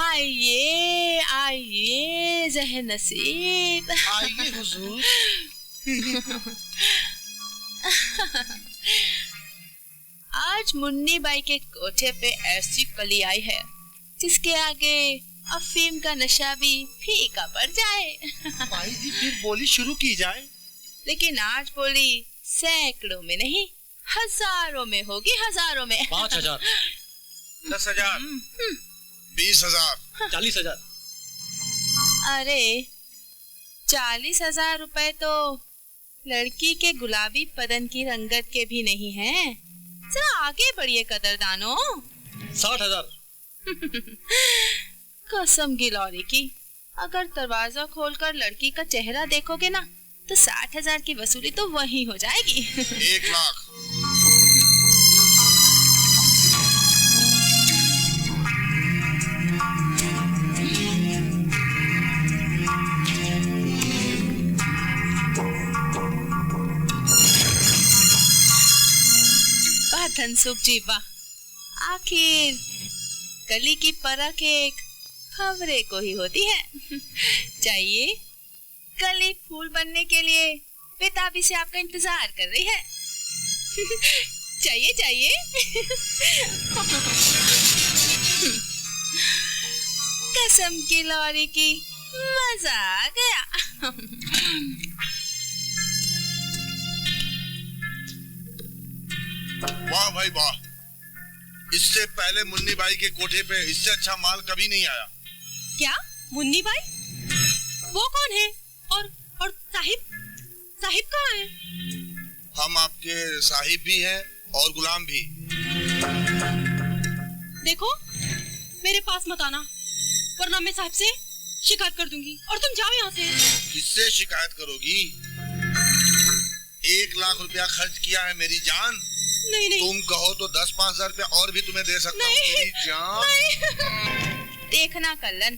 आइए आइए ज़हे नसीब। आइए हुजूर। आज मुन्नी बाई के कोठे पे ऐसी कली आई है जिसके आगे अफीम का नशा भी फीका पड़ जाए। बाई जी फिर बोली शुरू की जाए। लेकिन आज बोली सैकड़ों में नहीं, हजारों में होगी, हजारों में। 5,000, 10,000, 20,000, 40,000। अरे 40,000 रुपए तो लड़की के गुलाबी बदन की रंगत के भी नहीं हैं। जरा आगे बढ़िए कदरदानो। 60,000। कसम गिलौरी की, अगर दरवाजा खोलकर लड़की का चेहरा देखोगे ना तो 60,000 की वसूली तो वही हो जाएगी। 1 लाख। वाह धनसुख जी वाह, आखिर कली की परख एक खबरे को ही होती है। चाहिए, कली फूल बनने के लिए बेताबी से आपका इंतजार कर रही है। चाहिए चाहिए। कसम की लौरी की, मजा आ गया। वाह भाई वाह, इससे पहले मुन्नी बाई के कोठे पे इससे अच्छा माल कभी नहीं आया। क्या मुन्नी बाई? वो कौन है? और साहिब कहाँ है? हम आपके साहिब भी हैं और गुलाम भी। देखो मेरे पास मत आना, वरना मैं साहिब से शिकायत कर दूंगी और तुम जाओ यहाँ से। किससे शिकायत करोगी? 1 लाख रुपया खर्च किया है मेरी जान। नहीं नहीं, तुम कहो तो 10-5 हजार रुपया और भी तुम्हें दे सकता हूँ मेरी जान। देखना कल्लन,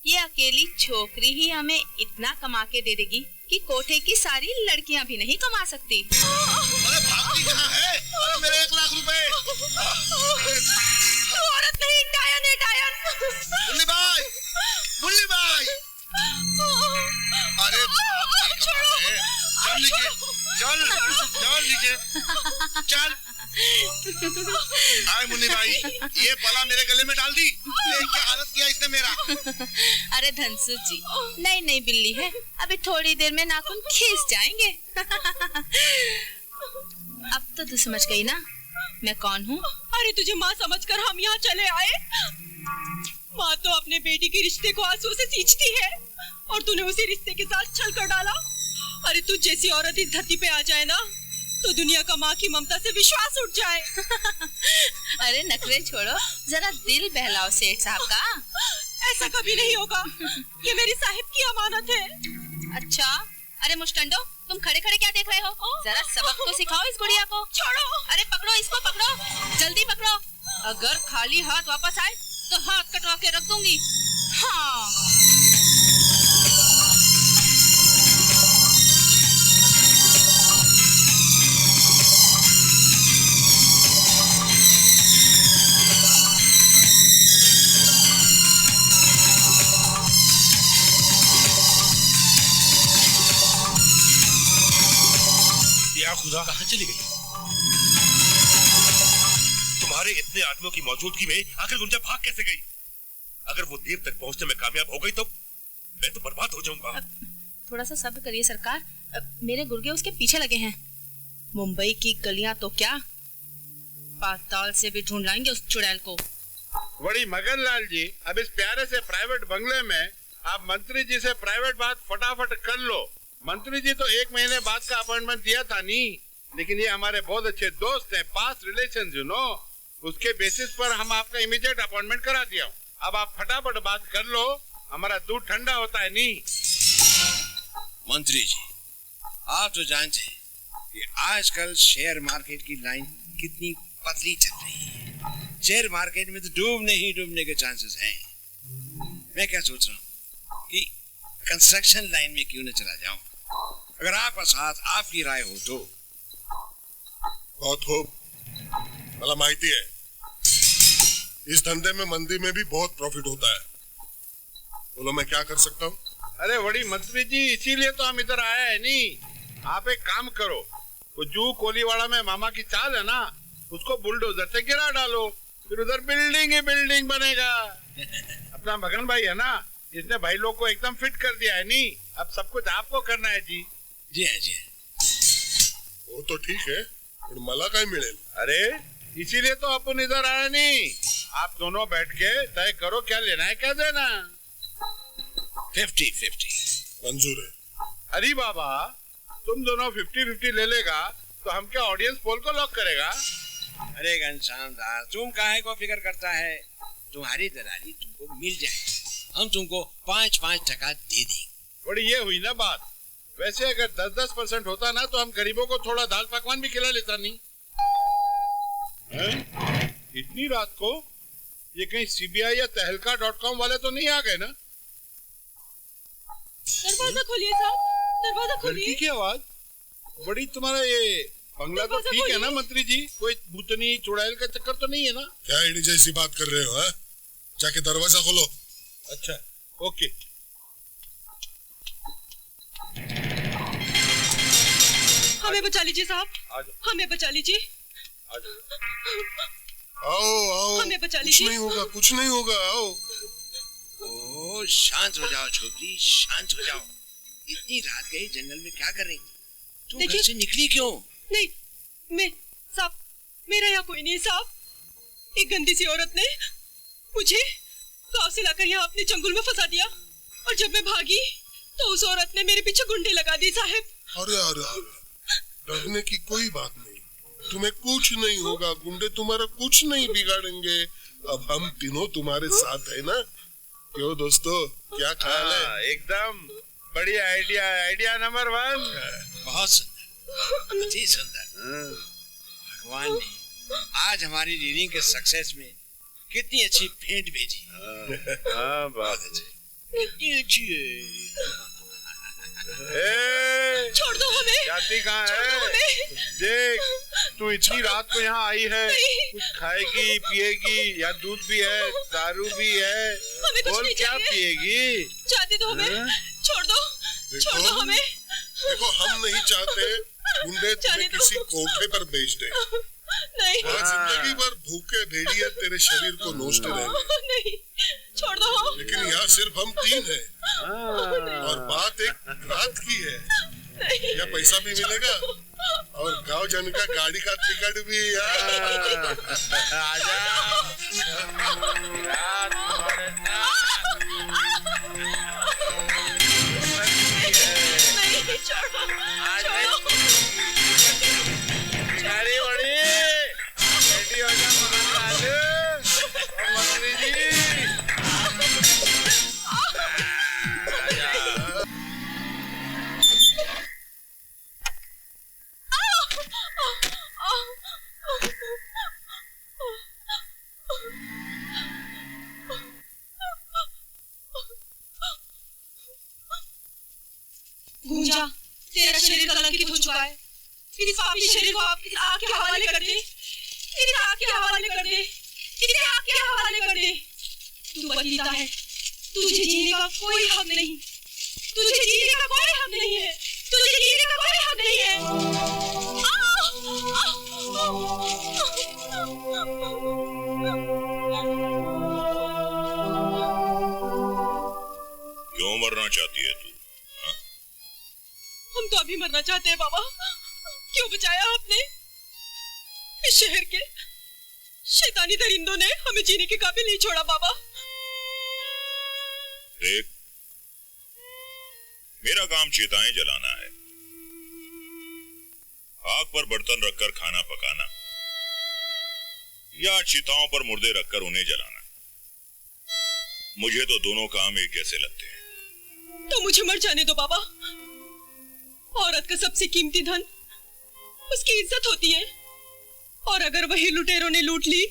ये अकेली छोकरी ही हमें इतना कमा के दे देगी कि कोठे की सारी लड़कियां भी नहीं कमा सकती। अरे भागती कहाँ है? अरे मेरे 1 लाख रुपए। औरत नहीं, डायन है, डायन। मुन्नी बाई, मुन्नी बाई। अरे चल नीचे, चल नीचे, चल। आए मुन्नी भाई, ये पला मेरे गले में डाल दी। क्या हालत किया इसने मेरा। अरे धनसुख जी, नहीं बिल्ली है, अभी थोड़ी देर में नाखून खींच जाएंगे। अब तो तू समझ गई ना मैं कौन हूँ? अरे तुझे माँ समझकर हम यहाँ चले आए। माँ तो अपने बेटी के रिश्ते को आंसू से सींचती है और तूने उसी रिश्ते के साथ छल कर डाला। अरे तू जैसी औरत इस धरती पे आ जाए ना तो दुनिया का माँ की ममता से विश्वास उठ जाए। अरे नखरे छोड़ो, जरा दिल बहलाओ सेठ साहब का। ऐसा कभी नहीं होगा, ये मेरी साहिब की अमानत है। अच्छा, अरे मुस्टंडो, तुम खड़े खड़े क्या देख रहे हो? जरा सबक तो सिखाओ इस गुड़िया को। छोड़ो। अरे पकड़ो इसको, पकड़ो, जल्दी पकड़ो। अगर खाली हाथ वापस आए तो हाथ कटवा के रख दूंगी। हाँ। खुदा, कहाँ चली गई? तुम्हारे इतने आदमियों की मौजूदगी में आखिर गुंजा भाग कैसे गई? अगर वो देर तक पहुंचने में कामयाब हो गई तो मैं तो बर्बाद हो जाऊंगा। थोड़ा सा सब्र करिए सरकार, मेरे गुर्गे उसके पीछे लगे हैं। मुंबई की गलियां तो क्या, पाताल से भी ढूंढ लाएंगे उस चुड़ैल को। बड़ी मगन लाल जी, अब इस प्यारे से प्राइवेट बंगले में आप मंत्री जी से प्राइवेट बात फटाफट कर लो। मंत्री जी तो 1 महीने बाद का अपॉइंटमेंट दिया था नी। लेकिन ये हमारे बहुत अच्छे दोस्त हैं, पास्ट रिलेशन यू नो। उसके बेसिस पर हम आपका इमीडिएट अपॉइंटमेंट करा दिया हूँ। अब आप फटाफट बात कर लो, हमारा दूध ठंडा होता है नहीं। मंत्री जी, आप तो जानते हैं कि आजकल शेयर मार्केट की लाइन कितनी पतली चल रही है। शेयर मार्केट में तो डूबने के चांसेस हैं। मैं क्या सोच रहा हूँ कि कंस्ट्रक्शन लाइन में क्यों न चला जाऊं। अगर आपका साथ, आपकी राय हो तो। बहुत खूब, मला माहिती है इस धंधे में मंदी में भी बहुत प्रॉफिट होता है। बोलो मैं क्या कर सकता हूँ? अरे बड़ी मंत्री जी, इसीलिए तो हम इधर आए हैं नहीं। आप एक काम करो, वो जू कोलीवाड़ा में मामा की चाल है ना, उसको बुलडोजर से गिरा डालो, फिर उधर बिल्डिंग ही बिल्डिंग बनेगा। अपना मगन भाई है ना, इसने भाई लोग को एकदम फिट कर दिया है नहीं। अब सब कुछ आपको करना है जी। जी हाँ, जी हाँ। वो तो ठीक है, मला काय मिळेल? अरे इसीलिए तो अपन इधर आए नहीं। आप दोनों बैठ के तय करो क्या लेना है क्या देना। 50-50 मंजूर है। अरे बाबा, तुम दोनों 50-50 ले लेगा तो हम क्या ऑडियंस पोल को लॉक करेगा? अरे घनश्याम दास, तुम काहे को फिक्र करता है? तुम्हारी दलाली तुमको मिल जाए, हम तुमको 5-5% दे देंगे। बड़ी ये हुई ना बात। वैसे अगर 10-10% होता ना तो हम गरीबों को थोड़ा दाल पकवान भी खिला लेता नहीं। इतनी रात को ये कहीं CBI या तहलका.com वाले तो नहीं आ गए ना? दरवाजा खोलिए साहब, दरवाजा खोलिए। लड़की की आवाज? बड़ी तुम्हारा ये बंगला तो ठीक है ना मंत्री जी? कोई भूतनी चुड़ैल का चक्कर तो नहीं है ना? क्या इडी जैसी बात कर रहे हो? हाँ, जाके दरवाजा खोलो। अच्छा, ओके। हमें बचा लीजिए साहब, हमें बचा लीजिए। आओ, हमें बचा कुछ लीजिए। नहीं होगा, कुछ नहीं होगा, आओ। ओ, शांत हो जाओ छोकरी, शांत हो जाओ। इतनी रात गई जंगल में क्या कर रही? तुम घर से निकली क्यों? नहीं, मैं साहब, मेरा यहाँ कोई नहीं साहब। एक गंदी सी औरत ने मुझे गांव से लाकर यहाँ अपने चंगुल में फंसा दिया, और जब मैं भागी तो उस औरत ने मेरे पीछे गुंडे लगा दिए साहब। अरे डरने की कोई बात नहीं, तुम्हें कुछ नहीं होगा। गुंडे तुम्हारा कुछ नहीं बिगाड़ेंगे। अब हम तीनों तुम्हारे साथ है ना? क्यों दोस्तों, क्या ख्याल है? एकदम बढ़िया आइडिया, आइडिया नंबर 1। बहुत सुंदर, अति सुंदर। भगवान ने आज हमारी रीडिंग के सक्सेस में कितनी अच्छी भेंट भेजी। हाँ, बात अच्छी, कितनी अच्छी है। छोड़ दो हमें। जाती कहाँ है? देख, तू इतनी रात को यहाँ आई है, कुछ खाएगी पिएगी, या दूध भी है, दारू भी है, और क्या पिएगी? जाती दो हमें, छोड़ दो, छोड़ दो हमें। देखो, हम नहीं चाहते गुंडे तुम्हें किसी कोठे पर बेच दे। नहीं, जिंदगी भर भूखे भेड़िए तेरे शरीर को नोचते रहेंगे। नहीं, छोड़ दो। लेकिन यहाँ सिर्फ हम 3 हैं, और बात एक रात की है। या पैसा भी मिलेगा और गांव जाने का गाड़ी का टिकट भी। गूंजा, तेरा शरीर कलंकित हो चुका है। इस पापी शरीर को आप इस आग के हवाले कर दे, इस आग के हवाले कर दे, इस आग के हवाले कर दे। तू पतिता है, तुझे जीने का कोई हक नहीं, तुझे जीने का कोई हक नहीं है, तुझे जीने का कोई हक नहीं है। क्यों मरना चाहती है तू? हम तो अभी मरना चाहते हैं बाबा। क्यों बचाया आपने? इस शहर के शैतानी दरिंदों ने हमें जीने के काबिल नहीं छोड़ा बाबा। देख, मेरा काम चिताएं जलाना है। आग पर बर्तन रखकर खाना पकाना या चिताओं पर मुर्दे रखकर उन्हें जलाना, मुझे तो दोनों काम एक जैसे लगते हैं। तो मुझे मर जाने दो बाबा। औरत का सबसे कीमती धन उसकी इज्जत होती है, और अगर वही लुटेरों ने लूट ली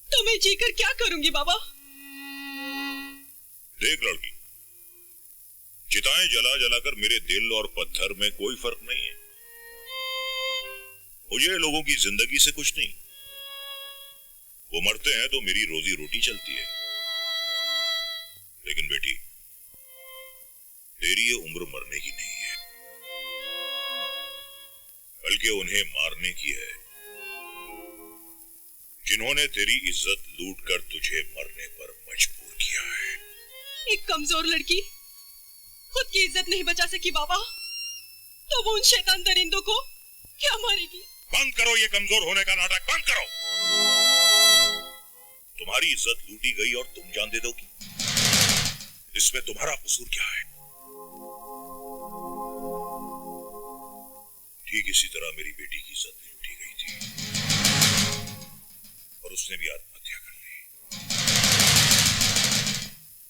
तो मैं जीकर क्या करूंगी बाबा? देख लड़की, चिताएं जला जलाकर मेरे दिल और पत्थर में कोई फर्क नहीं है। मुझे लोगों की जिंदगी से कुछ नहीं, वो मरते हैं तो मेरी रोजी रोटी चलती है। लेकिन बेटी, तेरी ये उम्र मरने की नहीं है, बल्कि उन्हें मारने की है जिन्होंने तेरी इज्जत लूटकर तुझे मरने पर मजबूर किया है। एक कमजोर लड़की खुद की इज्जत नहीं बचा सकी बाबा, तो वो उन शैतान दरिंदों को क्या मारेगी? बंद करो ये कमजोर होने का नाटक, बंद करो। तुम्हारी इज्जत लूटी गई और तुम जान दे दोगी, इसमें तुम्हारा कसूर क्या है? ठीक इसी तरह मेरी बेटी की इज्जत भी लूटी गई थी और उसने भी आत्महत्या कर ली।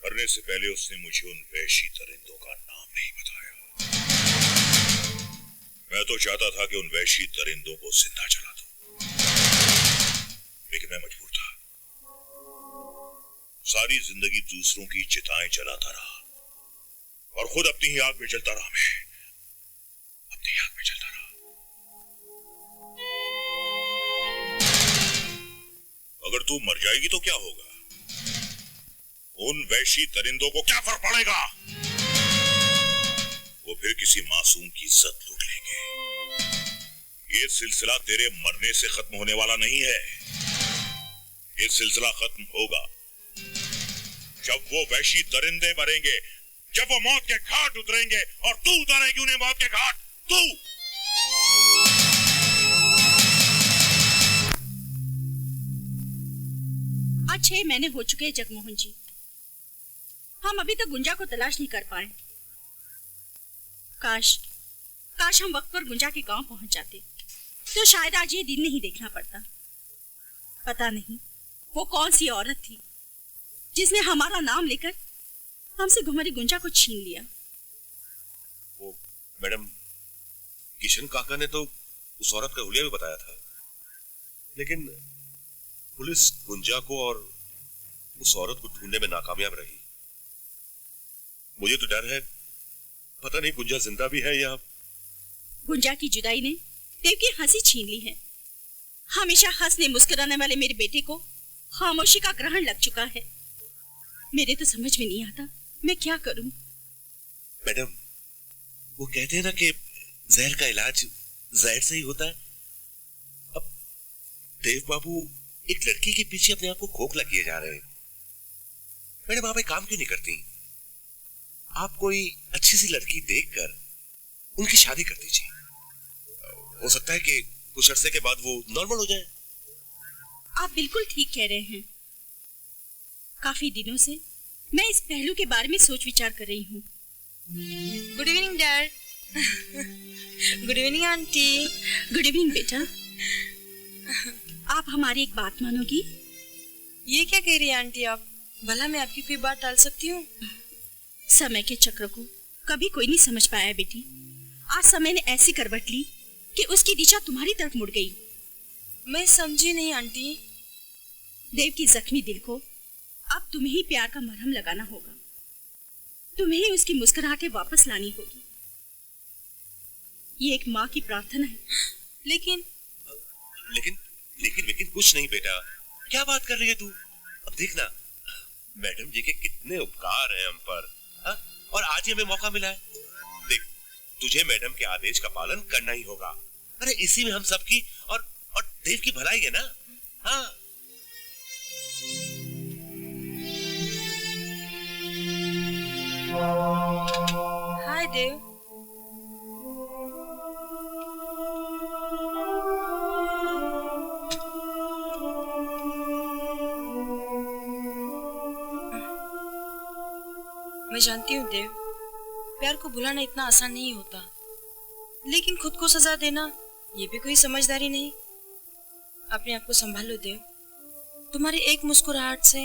मरने से पहले उसने मुझे उन वैशी दरिंदों का नाम नहीं बताया। मैं तो चाहता था कि उन वैशी दरिंदों को जिंदा जला दूं, लेकिन मैं मजबूर था। सारी जिंदगी दूसरों की चिताएं जलाता रहा और खुद अपनी ही आग में जलता रहा। मैं अपनी आग में जलता रहा। अगर तू मर जाएगी तो क्या होगा? उन वैशी दरिंदों को क्या फर्क पड़ेगा? वो फिर किसी मासूम की इज्जत लूट लेंगे। ये सिलसिला तेरे मरने से खत्म होने वाला नहीं है। ये सिलसिला खत्म होगा जब वो वैशी दरिंदे मरेंगे, जब वो मौत के घाट उतरेंगे और तू उतारेगी उन्हें मौत के घाट। तू आज 6 महीने हो चुके हैं जगमोहन जी, हम अभी तक गुंजा को तलाश नहीं कर पाए। काश हम वक्त पर गुंजा के गांव पहुंच जाते तो शायद आज ये दिन नहीं देखना पड़ता। पता नहीं वो कौन सी औरत थी जिसने हमारा नाम लेकर हमसे घुमरी गुंजा को छीन लिया। वो मैडम, किशन काका ने तो उस औरत का हुलिया भी बताया था, लेकिन पुलिस गुंजा को और उस औरत को ढूंढने में नाकामयाब रही। मुझे तो डर है, पता नहीं गुंजा जिंदा भी है या। गुंजा की जुदाई ने देव की हंसी छीन ली है। हमेशा हंसने मुस्कुराने वाले मेरे बेटे को खामोशी का ग्रहण लग चुका है। मेरे तो समझ में नहीं आता मैं क्या करूं। मैडम, वो कहते हैं ना कि जहर का इलाज जहर से ही होता है। अब देव बाबू एक लड़की के पीछे अपने आप को खोखला किए जा रहे हैं। मैडम, आप एक काम क्यों नहीं करती? आप कोई अच्छी सी लड़की देखकर उनकी शादी कर दीजिए। हो सकता है कि कुछ अरसे के बाद वो नॉर्मल हो जाए। आप बिल्कुल ठीक कह रहे हैं। काफी दिनों से मैं इस पहलू के बारे में सोच विचार कर रही हूँ। Good evening dad. Good evening aunty. Good evening बेटा। आप हमारी एक बात मानोगी? ये क्या कह रही है आंटी आप? भला मैं आपकी कोई बात टाल सकती हूँ? समय के चक्र को कभी कोई नहीं समझ पाया बेटी। आज समय ने ऐसी करवट ली कि उसकी दिशा तुम्हारी तरफ मुड़ गई। मैं समझी नहीं आंटी। देव की जख्मी दिल को अब तुम्हें ही प्यार का मरहम लगाना होगा। तुम्हें ही उसकी मुस्कुराहटें वापस लानी होगी। ये एक माँ की प्रार्थना है। लेकिन कुछ नहीं बेटा, क्या बात कर रही है तू? अब देखना, मैडम जी के कितने उपकार हैं हम पर, हा? और आज ही हमें मौका मिला है। देख, तुझे मैडम के आदेश का पालन करना ही होगा। अरे इसी में हम सबकी और देव की भलाई है ना। हाँ। हाय देव। मैं जानती हूँ देव, प्यार को भुलाना इतना आसान नहीं होता, लेकिन खुद को सजा देना ये भी कोई समझदारी नहीं। अपने आप को संभालो देव। तुम्हारी एक मुस्कुराहट से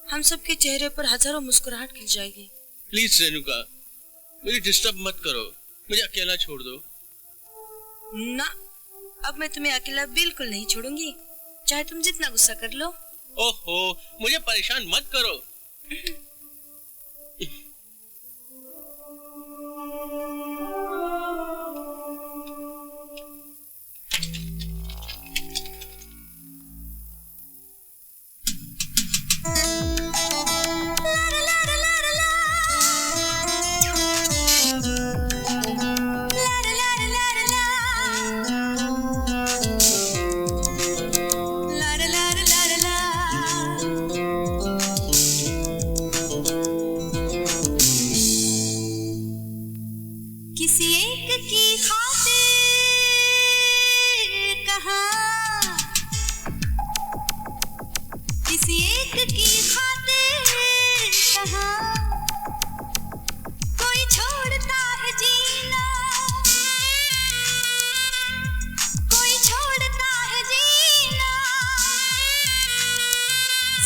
हम सबके चेहरे पर हजारों मुस्कुराहट खिल जाएगी। प्लीज रेणुका, मुझे डिस्टर्ब मत करो, मुझे अकेला छोड़ दो। ना, अब मैं तुम्हें अकेला बिल्कुल नहीं छोड़ूंगी, चाहे तुम जितना गुस्सा कर लो। ओहो, मुझे परेशान मत करो। किसी एक की खातिर कहाँ, किसी एक की खातिर कहाँ कोई छोड़ता है जीना, कोई छोड़ता है जीना।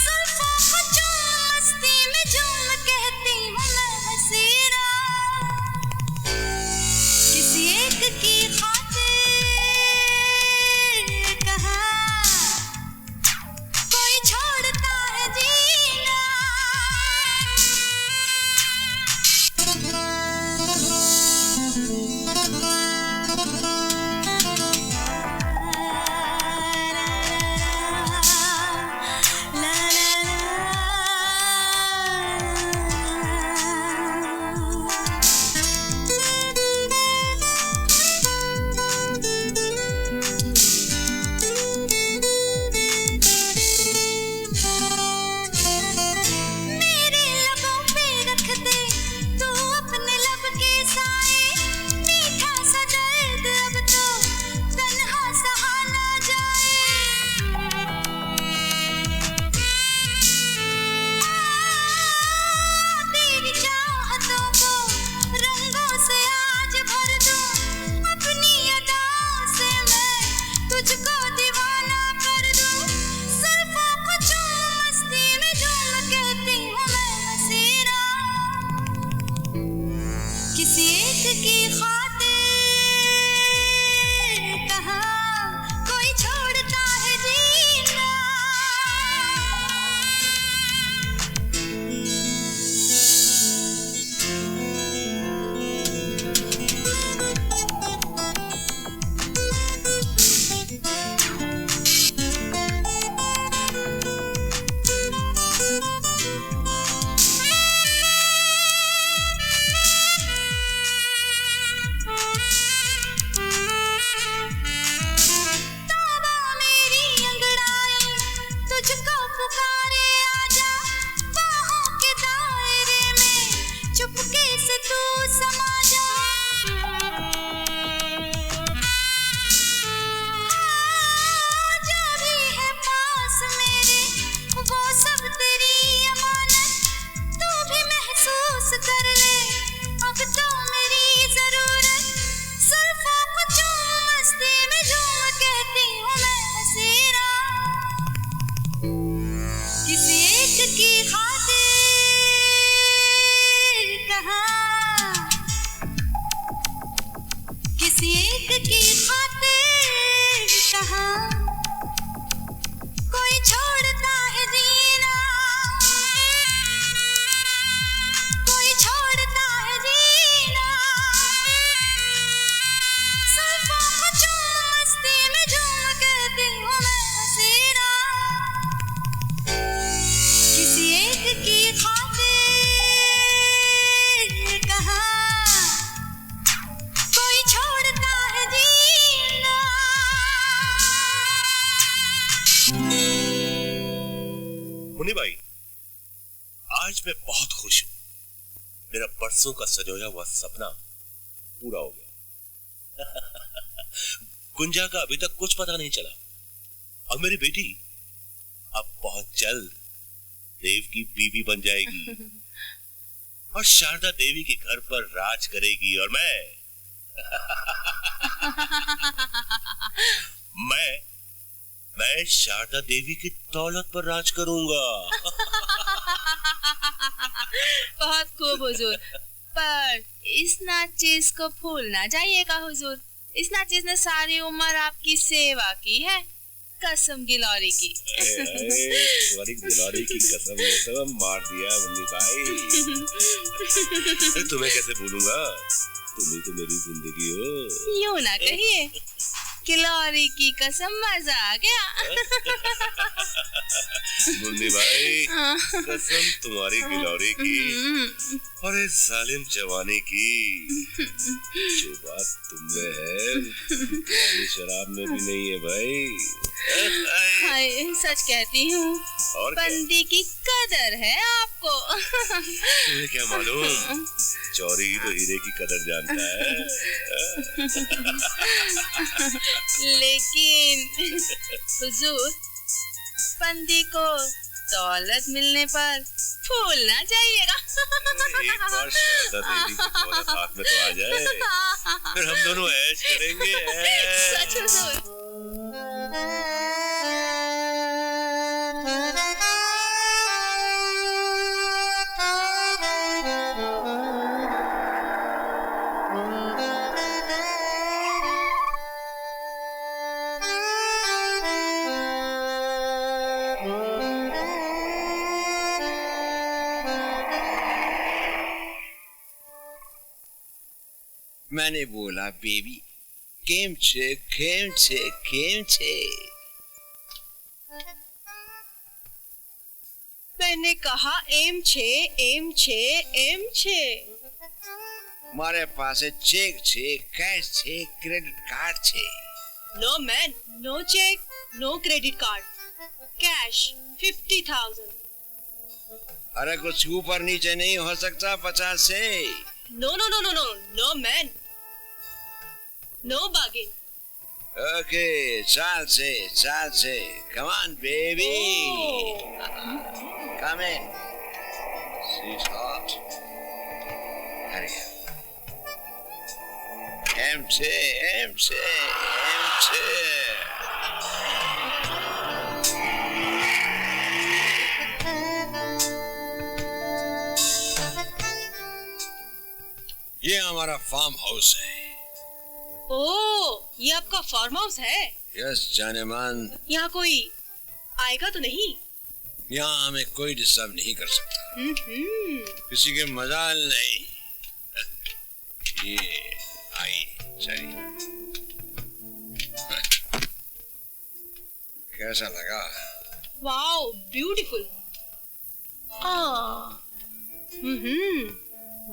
जुल्फों को चूम मस्ती में झूम कहती हूँ मैं हसीना। किसी एक की खातिर कहाँ कोई छोड़ता है जीना। मेरे लबों पे रख दे तू अपने लब के साए, मीठा सा दर्द अब तो तन्हा सहा ना जाए। तेरी चाहतों को रंगों से आज भर दूं, अपनी अदाओं से मैं तुझको दीवाना कर दूं। जुल्फों को चूम मस्ती में झूम कहती हूँ मैं हसीना। किसी एक की खातिर कहाँ कोई छोड़ता है जीना। तौबा मेरी अंगड़ाई तुझको पुकारे, आजा बाहों के दायरे में चुपके से तू समा जा। जो भी है पास मेरे वो सब तेरी अमानत, तू भी महसूस कर ले अब तो मेरी जरूरत। जुल्फों को चूम मस्ती में झूम कहती हूँ मैं हसीना। किसी एक की खातिर कहाँ, किसी एक की खातिर कहाँ कोई छोड़ता है जीना, कोई छोड़ता है जीना। जुल्फों को चूम मस्ती में झूम कहती हूँ मैं हसीना। किसी एक की खातिर कहाँ कोई छोड़ता है जीना। मुन्नी भाई, आज मैं बहुत खुश हूं। मेरा परसों का सजोया हुआ सपना पूरा हो गया। गुंजा का अभी तक कुछ पता नहीं चला, और मेरी बेटी अब बहुत जल्द देव की बीवी बन जाएगी और शारदा देवी के घर पर राज करेगी, और मैं मैं शारदा देवी की दौलत पर राज करूंगा। बहुत खूब हुजूर, पर इस नाचिस को भूलना चाहिएगा हुजूर। इस नाचिस ने सारी उम्र आपकी सेवा की है, कसम गिलौरी की। तुम्हारी गिलौरी की कसम ने तो मार दिया मुन्नी भाई। तुम्हें कैसे भूलूंगा, तुम ही तो मेरी जिंदगी हो। यूं ना कहिए, गिलौरी की कसम, मजा आ गया। मुन्नी भाई, कसम तुम्हारी गिलौरी की और इस जालिम जवानी की, जो बात तुमने है पुरानी शराब में भी नहीं है भाई। हाय, सच कहती हूँ, बंदी की कदर है आपको। तुम्हें क्या मालूम, चोरी ही तो हीरे की कदर जानता है। लेकिन हुजूर, बंदी को दौलत मिलने पर भूलना चाहिएगा। एक बार शारदा देवी की दौलत हाथ में तो आ जाए, फिर हम दोनों ऐश करेंगे। सच हुजूर। मैंने बोला बेबी, केम छे केम छे केम छे। मैंने कहा एम छे एम छे एम छे। मारे पास चेक छे, कैश छे, क्रेडिट कार्ड छे। No man, no cheque, no credit card, cash 50,000। अरे कुछ ऊपर नीचे नहीं हो सकता 50 से। No no no no no no man, no bargain. Okay, चाल से। Come on, baby. Come in. She's hot. Hurry up. Empty. ये हमारा फार्म हाउस है। ओह, ये आपका फार्म हाउस है? यस जाने मन। यहाँ कोई आएगा तो नहीं? यहाँ हमें कोई डिस्टर्ब नहीं कर सकता। किसी के मजाल नहीं। ये आई चली। कैसा लगा? Wow, beautiful.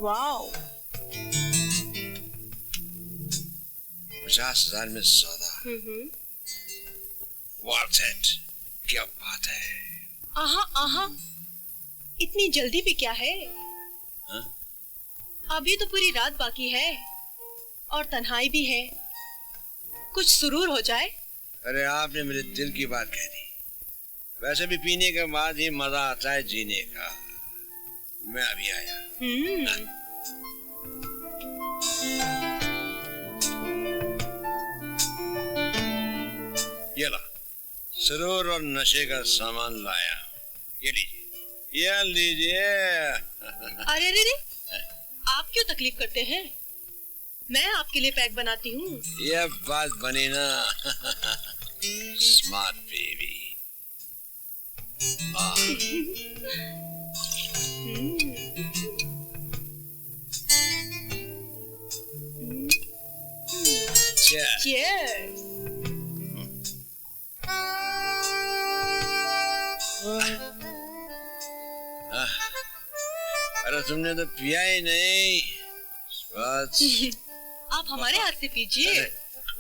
वाओ। 50,000 में सौदा। What's it? क्या बात है? आहा, इतनी जल्दी भी क्या है? हा? अभी तो पूरी रात बाकी है और तन्हाई भी है, कुछ सुरूर हो जाए। अरे आपने मेरे दिल की बात कह दी। वैसे भी पीने के बाद ही मजा आता है जीने का। मैं अभी आया। ये ला, सुरूर और नशे का सामान लाया। ये लीजिए। अरे रे, आप क्यों तकलीफ करते हैं? मैं आपके लिए पैक बनाती हूँ। ये बात बनी ना। Smart baby. Cheers. अरे तुमने तो पिया ही नहीं। आप हमारे हाथ से पीजिए।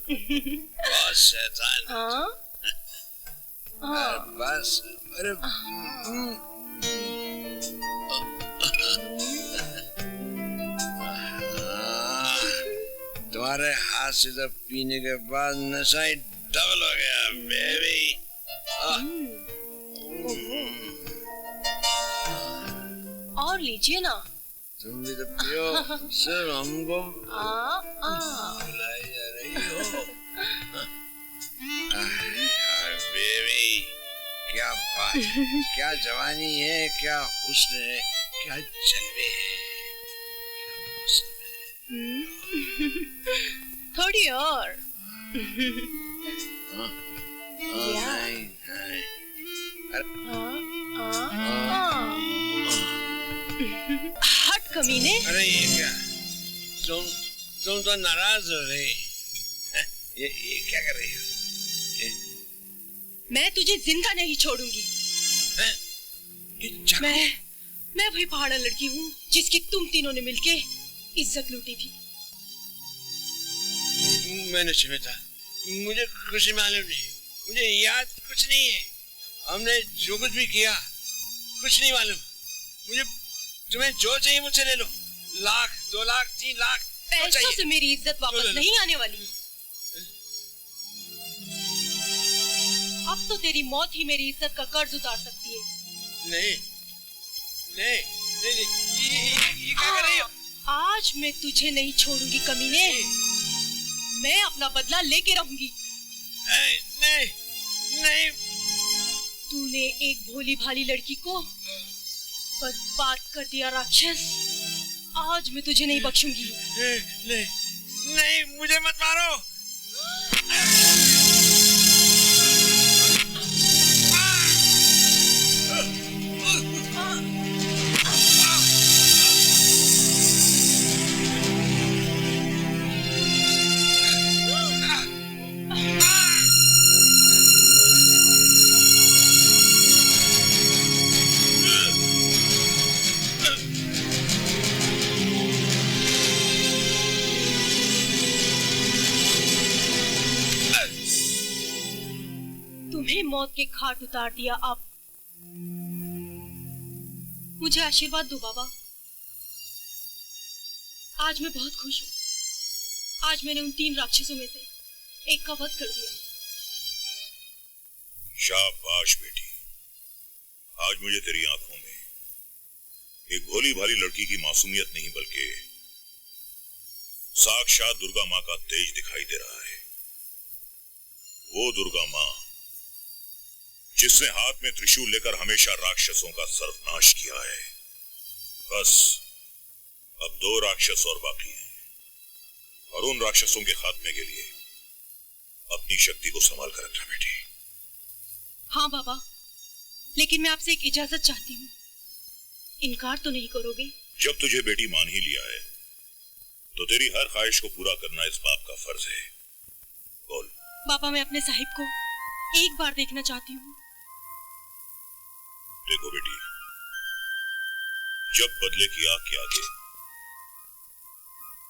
बहुत शैतान। बस। अरे तुम्हारे हाथ से तो पीने के बाद नशा ही डबल हो गया बेबी। और लीजिए ना। तुम भी तो पियो, सिर्फ हमको बुलाई जा रही हो। बेबी बात है, क्या जवानी है, क्या हुस्न है, क्या जलवे हैं, क्या मौसम है। थोड़ी और। हट कमीने। अरे ये क्या, तुम तो नाराज हो रही। ये क्या कर रही हो? मैं तुझे जिंदा नहीं छोड़ूंगी। मैं वही पहाड़ा लड़की हूँ जिसकी तुम तीनों ने मिलके इज्जत लूटी थी। मैंने समझा था, मुझे कुछ मालूम नहीं, मुझे याद कुछ नहीं है। हमने जो कुछ भी किया कुछ नहीं मालूम मुझे। तुम्हें जो चाहिए मुझसे ले लो, 1 लाख 2 लाख 3 लाख। पैसों से मेरी इज्जत वापस नहीं आने वाली। अब तो तेरी मौत ही मेरी इज्जत का कर्ज उतार सकती है। नहीं नहीं नहीं, ये क्या कर रही हो? आज मैं तुझे नहीं छोड़ूंगी कमीने। मैं अपना बदला लेके रहूंगी। नहीं नहीं, तूने एक भोली भाली लड़की को बर्बाद कर दिया राक्षस। आज मैं तुझे नहीं बख्शूंगी। नहीं नहीं, मुझे मत मारो। मौत के घाट उतार दिया। अब मुझे आशीर्वाद दो बाबा। आज मैं बहुत खुश हूँ। आज मैंने उन 3 राक्षसों में से एक का वध कर दिया। शाबाश बेटी, आज मुझे तेरी आंखों में एक भोली भाली लड़की की मासूमियत नहीं बल्कि साक्षात दुर्गा माँ का तेज दिखाई दे रहा है। वो दुर्गा माँ जिसने हाथ में त्रिशूल लेकर हमेशा राक्षसों का सर्वनाश किया है। बस अब 2 राक्षस और बाकी हैं और उन राक्षसों के खात्मे के लिए अपनी शक्ति को संभाल कर रखना बेटी। हाँ बाबा, लेकिन मैं आपसे एक इजाजत चाहती हूँ। इनकार तो नहीं करोगे? जब तुझे बेटी मान ही लिया है तो तेरी हर ख्वाहिश को पूरा करना इस बाप का फर्ज है। बोल। बाबा, मैं अपने साहिब को एक बार देखना चाहती हूँ। देखो बेटी, जब बदले की आग के आगे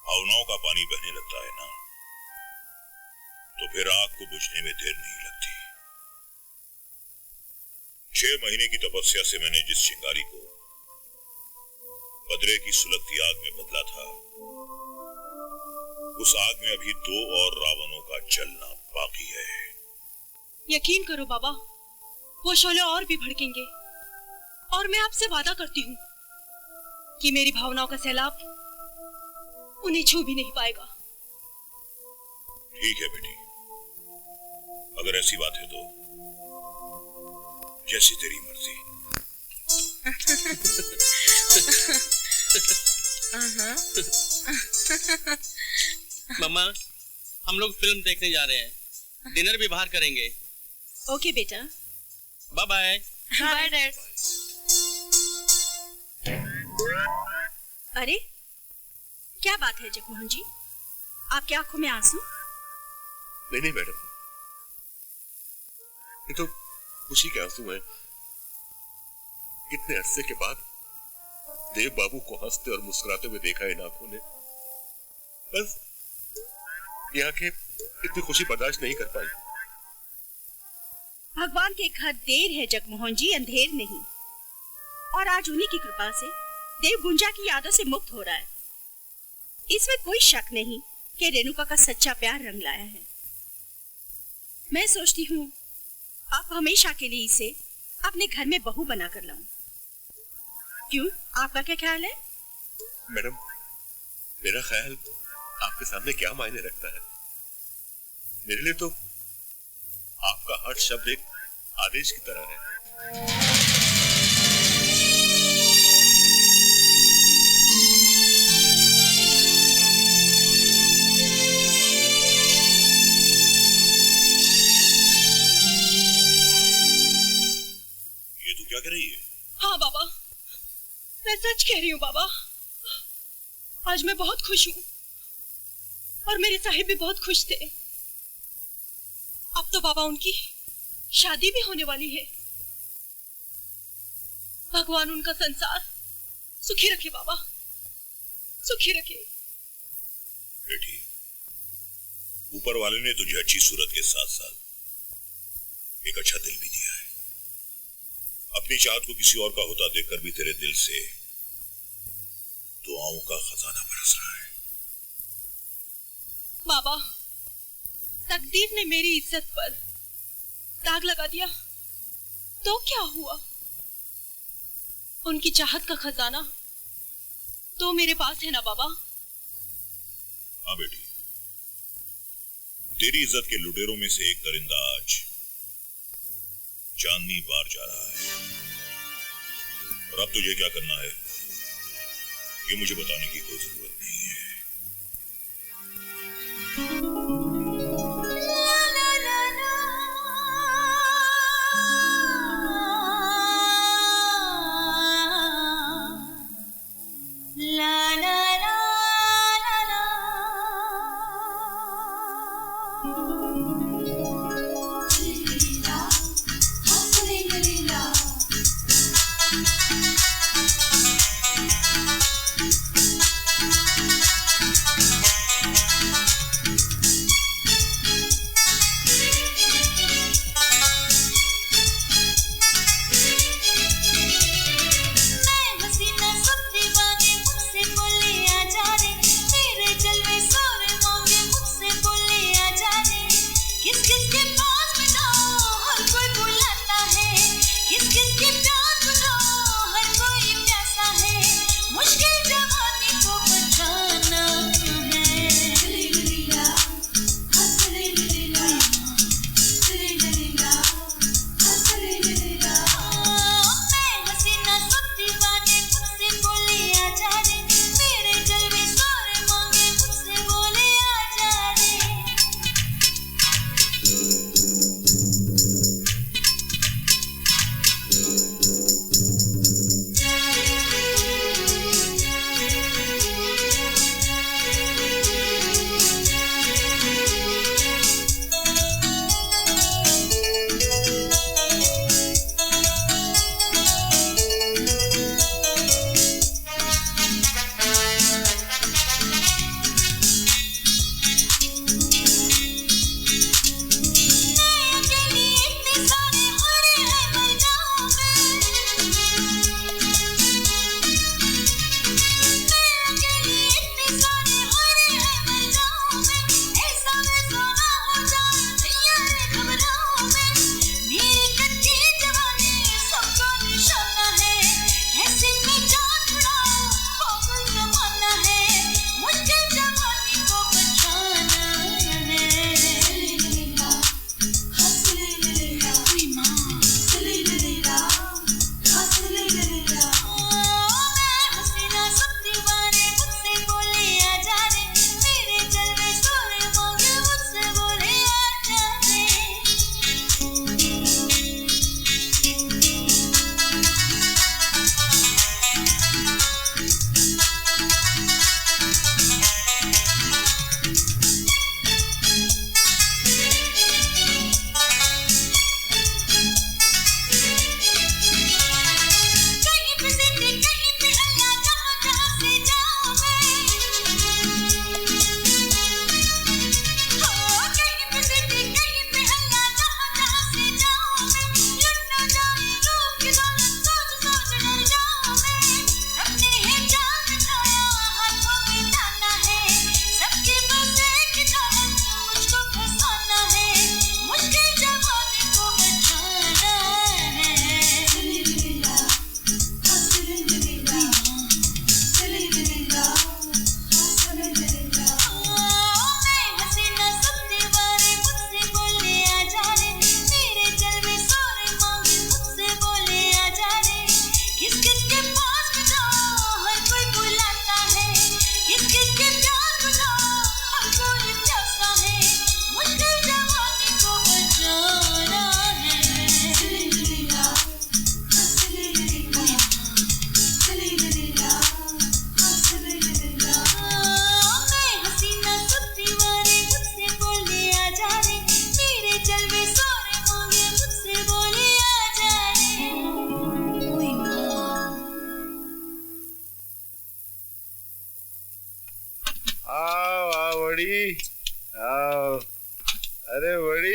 भावनाओं का पानी बहने लगता है ना, तो फिर आग को बुझने में देर नहीं लगती। 6 महीने की तपस्या से मैंने जिस चिंगारी को बदले की सुलगती आग में बदला था, उस आग में अभी 2 और रावणों का जलना बाकी है। यकीन करो बाबा, वो शोले और भी भड़केंगे और मैं आपसे वादा करती हूँ कि मेरी भावनाओं का सैलाब उन्हें छू भी नहीं पाएगा। ठीक है बेटी, अगर ऐसी बात है तो जैसी तेरी मर्जी। मम्मा, हम लोग फिल्म देखने जा रहे हैं, डिनर भी बाहर करेंगे। ओके बेटा, बाय बाय। Bye dad. अरे क्या बात है जगमोहन जी, आपकी आंखों में आंसू? नहीं मैडम, ये तो खुशी के आंसू हैं। कितने अरसे के बाद देव बाबू को हंसते और मुस्कुराते हुए देखा इन आंखों ने। बस ये आंखें इतनी खुशी बर्दाश्त नहीं कर पाई। भगवान के घर देर है जगमोहन जी, अंधेर नहीं। और आज उन्हीं की कृपा से देव गुंजा की यादों से मुक्त हो रहा है। इसमें कोई शक नहीं कि रेणुका का सच्चा प्यार रंग लाया है। मैं सोचती हूँ आप हमेशा के लिए इसे अपने घर में बहू बनाकर लाऊं। क्यों, आपका क्या ख्याल है? मैडम, मेरा ख्याल आपके सामने क्या मायने रखता है। मेरे लिए तो आपका हर शब्द एक आदेश की तरह है। क्या कह रही है? हाँ बाबा, मैं सच कह रही हूँ बाबा। आज मैं बहुत खुश हूँ और मेरे साहिब भी बहुत खुश थे। अब तो बाबा उनकी शादी भी होने वाली है। भगवान उनका संसार सुखी रखे बाबा, सुखी रखे। बेटी, ऊपर वाले ने तुझे अच्छी सूरत के साथ साथ एक अच्छा दिल भी दिया है। अपनी चाहत को किसी और का होता देखकर भी तेरे दिल से दुआओं का खजाना बरस रहा है। बाबा, तकदीर ने मेरी इज्जत पर दाग लगा दिया तो क्या हुआ? उनकी चाहत का खजाना तो मेरे पास है ना बाबा। हाँ बेटी, तेरी इज्जत के लुटेरों में से एक दरिंदा आज चांदनी बार जा रहा है। और अब तुझे क्या करना है ये मुझे बताने की कोई जरूरत नहीं है।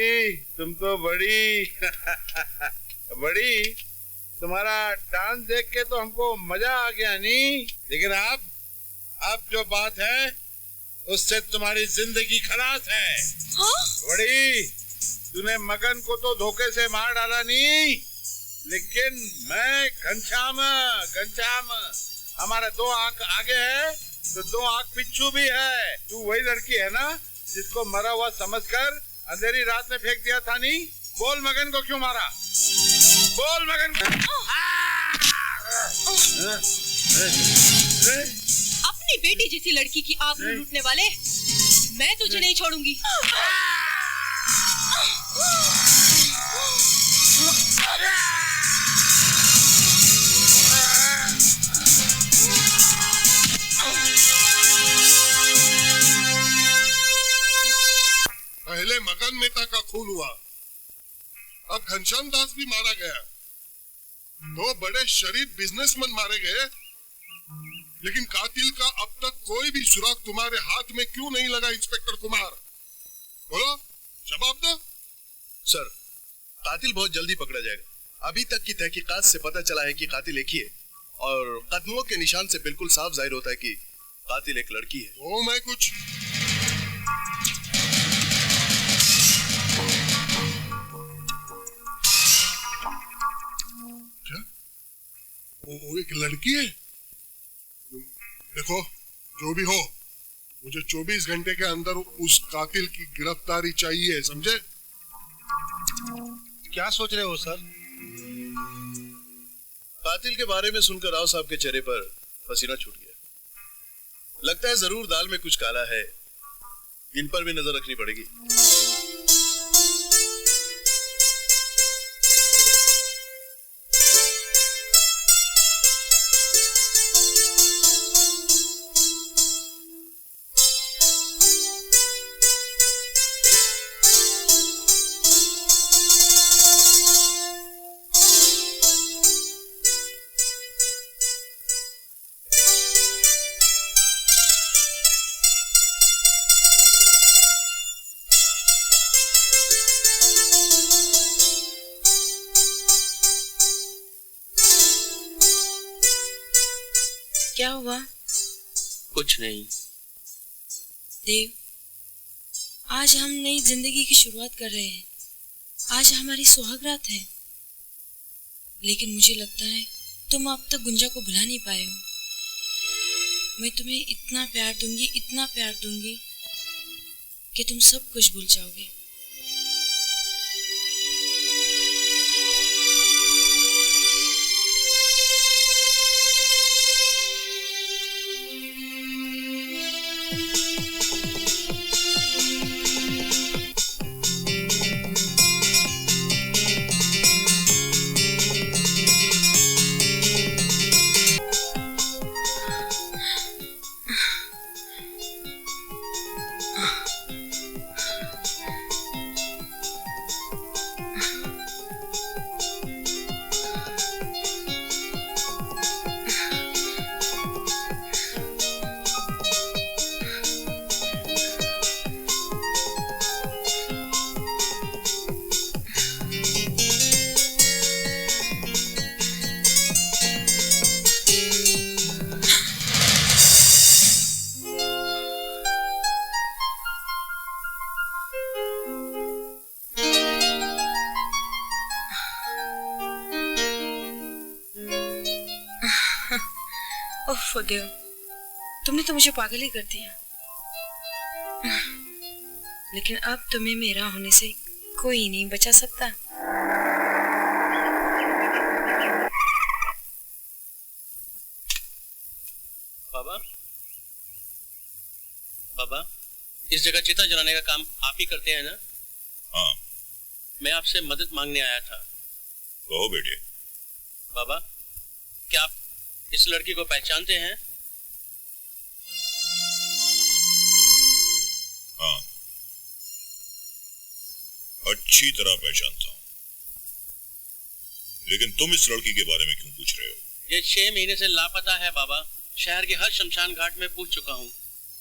बड़ी, तुम तो बड़ी बड़ी, तुम्हारा डांस देख के तो हमको मजा आ गया नहीं, लेकिन अब जो बात है उससे तुम्हारी जिंदगी खलास है। हाँ? बड़ी, तूने मगन को तो धोखे से मार डाला नहीं, लेकिन मैं घनश्याम हमारे 2 आंख आगे है तो 2 आंख पीछू भी है। तू वही लड़की है ना जिसको मरा हुआ समझकर अंधेरी रात में फेंक दिया था नहीं? बोल मगन को क्यों मारा? बोल मगन को। अपनी बेटी जैसी लड़की की आबरू लूटने वाले, मैं तुझे नहीं छोड़ूंगी। पहले मगन मेहता का खून हुआ, अब घनश्याम दास भी मारा गया। 2 बड़े शरीफ बिजनेसमैन मारे गए, लेकिन कातिल का अब तक कोई भी सुराग तुम्हारे हाथ में क्यों नहीं लगा इंस्पेक्टर कुमार? बोलो, जवाब दो। सर, कातिल बहुत जल्दी पकड़ा जाएगा। अभी तक की तहकीकात से पता चला है कि कातिल एक ही है, और कदमों के निशान से बिल्कुल साफ जाहिर होता है कि कातिल एक लड़की है। तो मैं कुछ वो एक लड़की है। देखो, जो भी हो, मुझे 24 घंटे के अंदर उस कातिल की गिरफ्तारी चाहिए, समझे? क्या सोच रहे हो सर? कातिल के बारे में सुनकर राव साहब के चेहरे पर पसीना छूट गया। लगता है जरूर दाल में कुछ काला है, इन पर भी नजर रखनी पड़ेगी। क्या हुआ? कुछ नहीं। देव, आज हम नई जिंदगी की शुरुआत कर रहे हैं। आज हमारी सुहागरात है, लेकिन मुझे लगता है तुम अब तक गुंजा को भुला नहीं पाए हो। मैं तुम्हें इतना प्यार दूंगी कि तुम सब कुछ भूल जाओगे। ओह देव, तुमने तो मुझे पागल ही कर दिया। लेकिन अब तुम्हें मेरा होने से कोई नहीं बचा सकता। बाबा, इस जगह चिता जलाने का काम आप ही करते हैं ना? हाँ। मैं आपसे मदद मांगने आया था। कहो बेटे। बाबा, क्या आप इस लड़की को पहचानते हैं? हाँ, अच्छी तरह पहचानता हूँ। लेकिन तुम इस लड़की के बारे में क्यों पूछ रहे हो? ये 6 महीने से लापता है बाबा। शहर के हर शमशान घाट में पूछ चुका हूँ।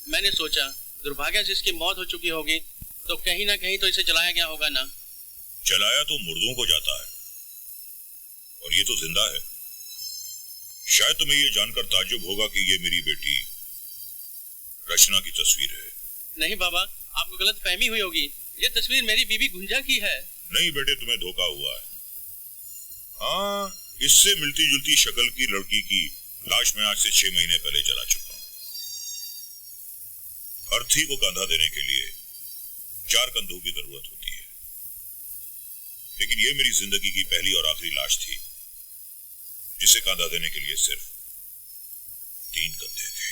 मैंने सोचा दुर्भाग्य से इसकी मौत हो चुकी होगी तो कहीं ना कहीं तो इसे जलाया गया होगा ना। जलाया तो मुर्दों को जाता है, और ये तो जिंदा है। शायद तुम्हें ये जानकर ताज्जुब होगा कि ये मेरी बेटी रचना की तस्वीर है। नहीं बाबा, आपको गलत फहमी हुई होगी। ये तस्वीर मेरी बीबी गुंजा की है। नहीं बेटे, तुम्हें धोखा हुआ है। हाँ, इससे मिलती जुलती शक्ल की लड़की की लाश मैं आज से 6 महीने पहले जला चुका हूं। अर्थी को कंधा देने के लिए 4 कंधों की जरूरत होती है, लेकिन ये मेरी जिंदगी की पहली और आखिरी लाश थी जिसे कंधा देने के लिए सिर्फ 3 कंधे थे।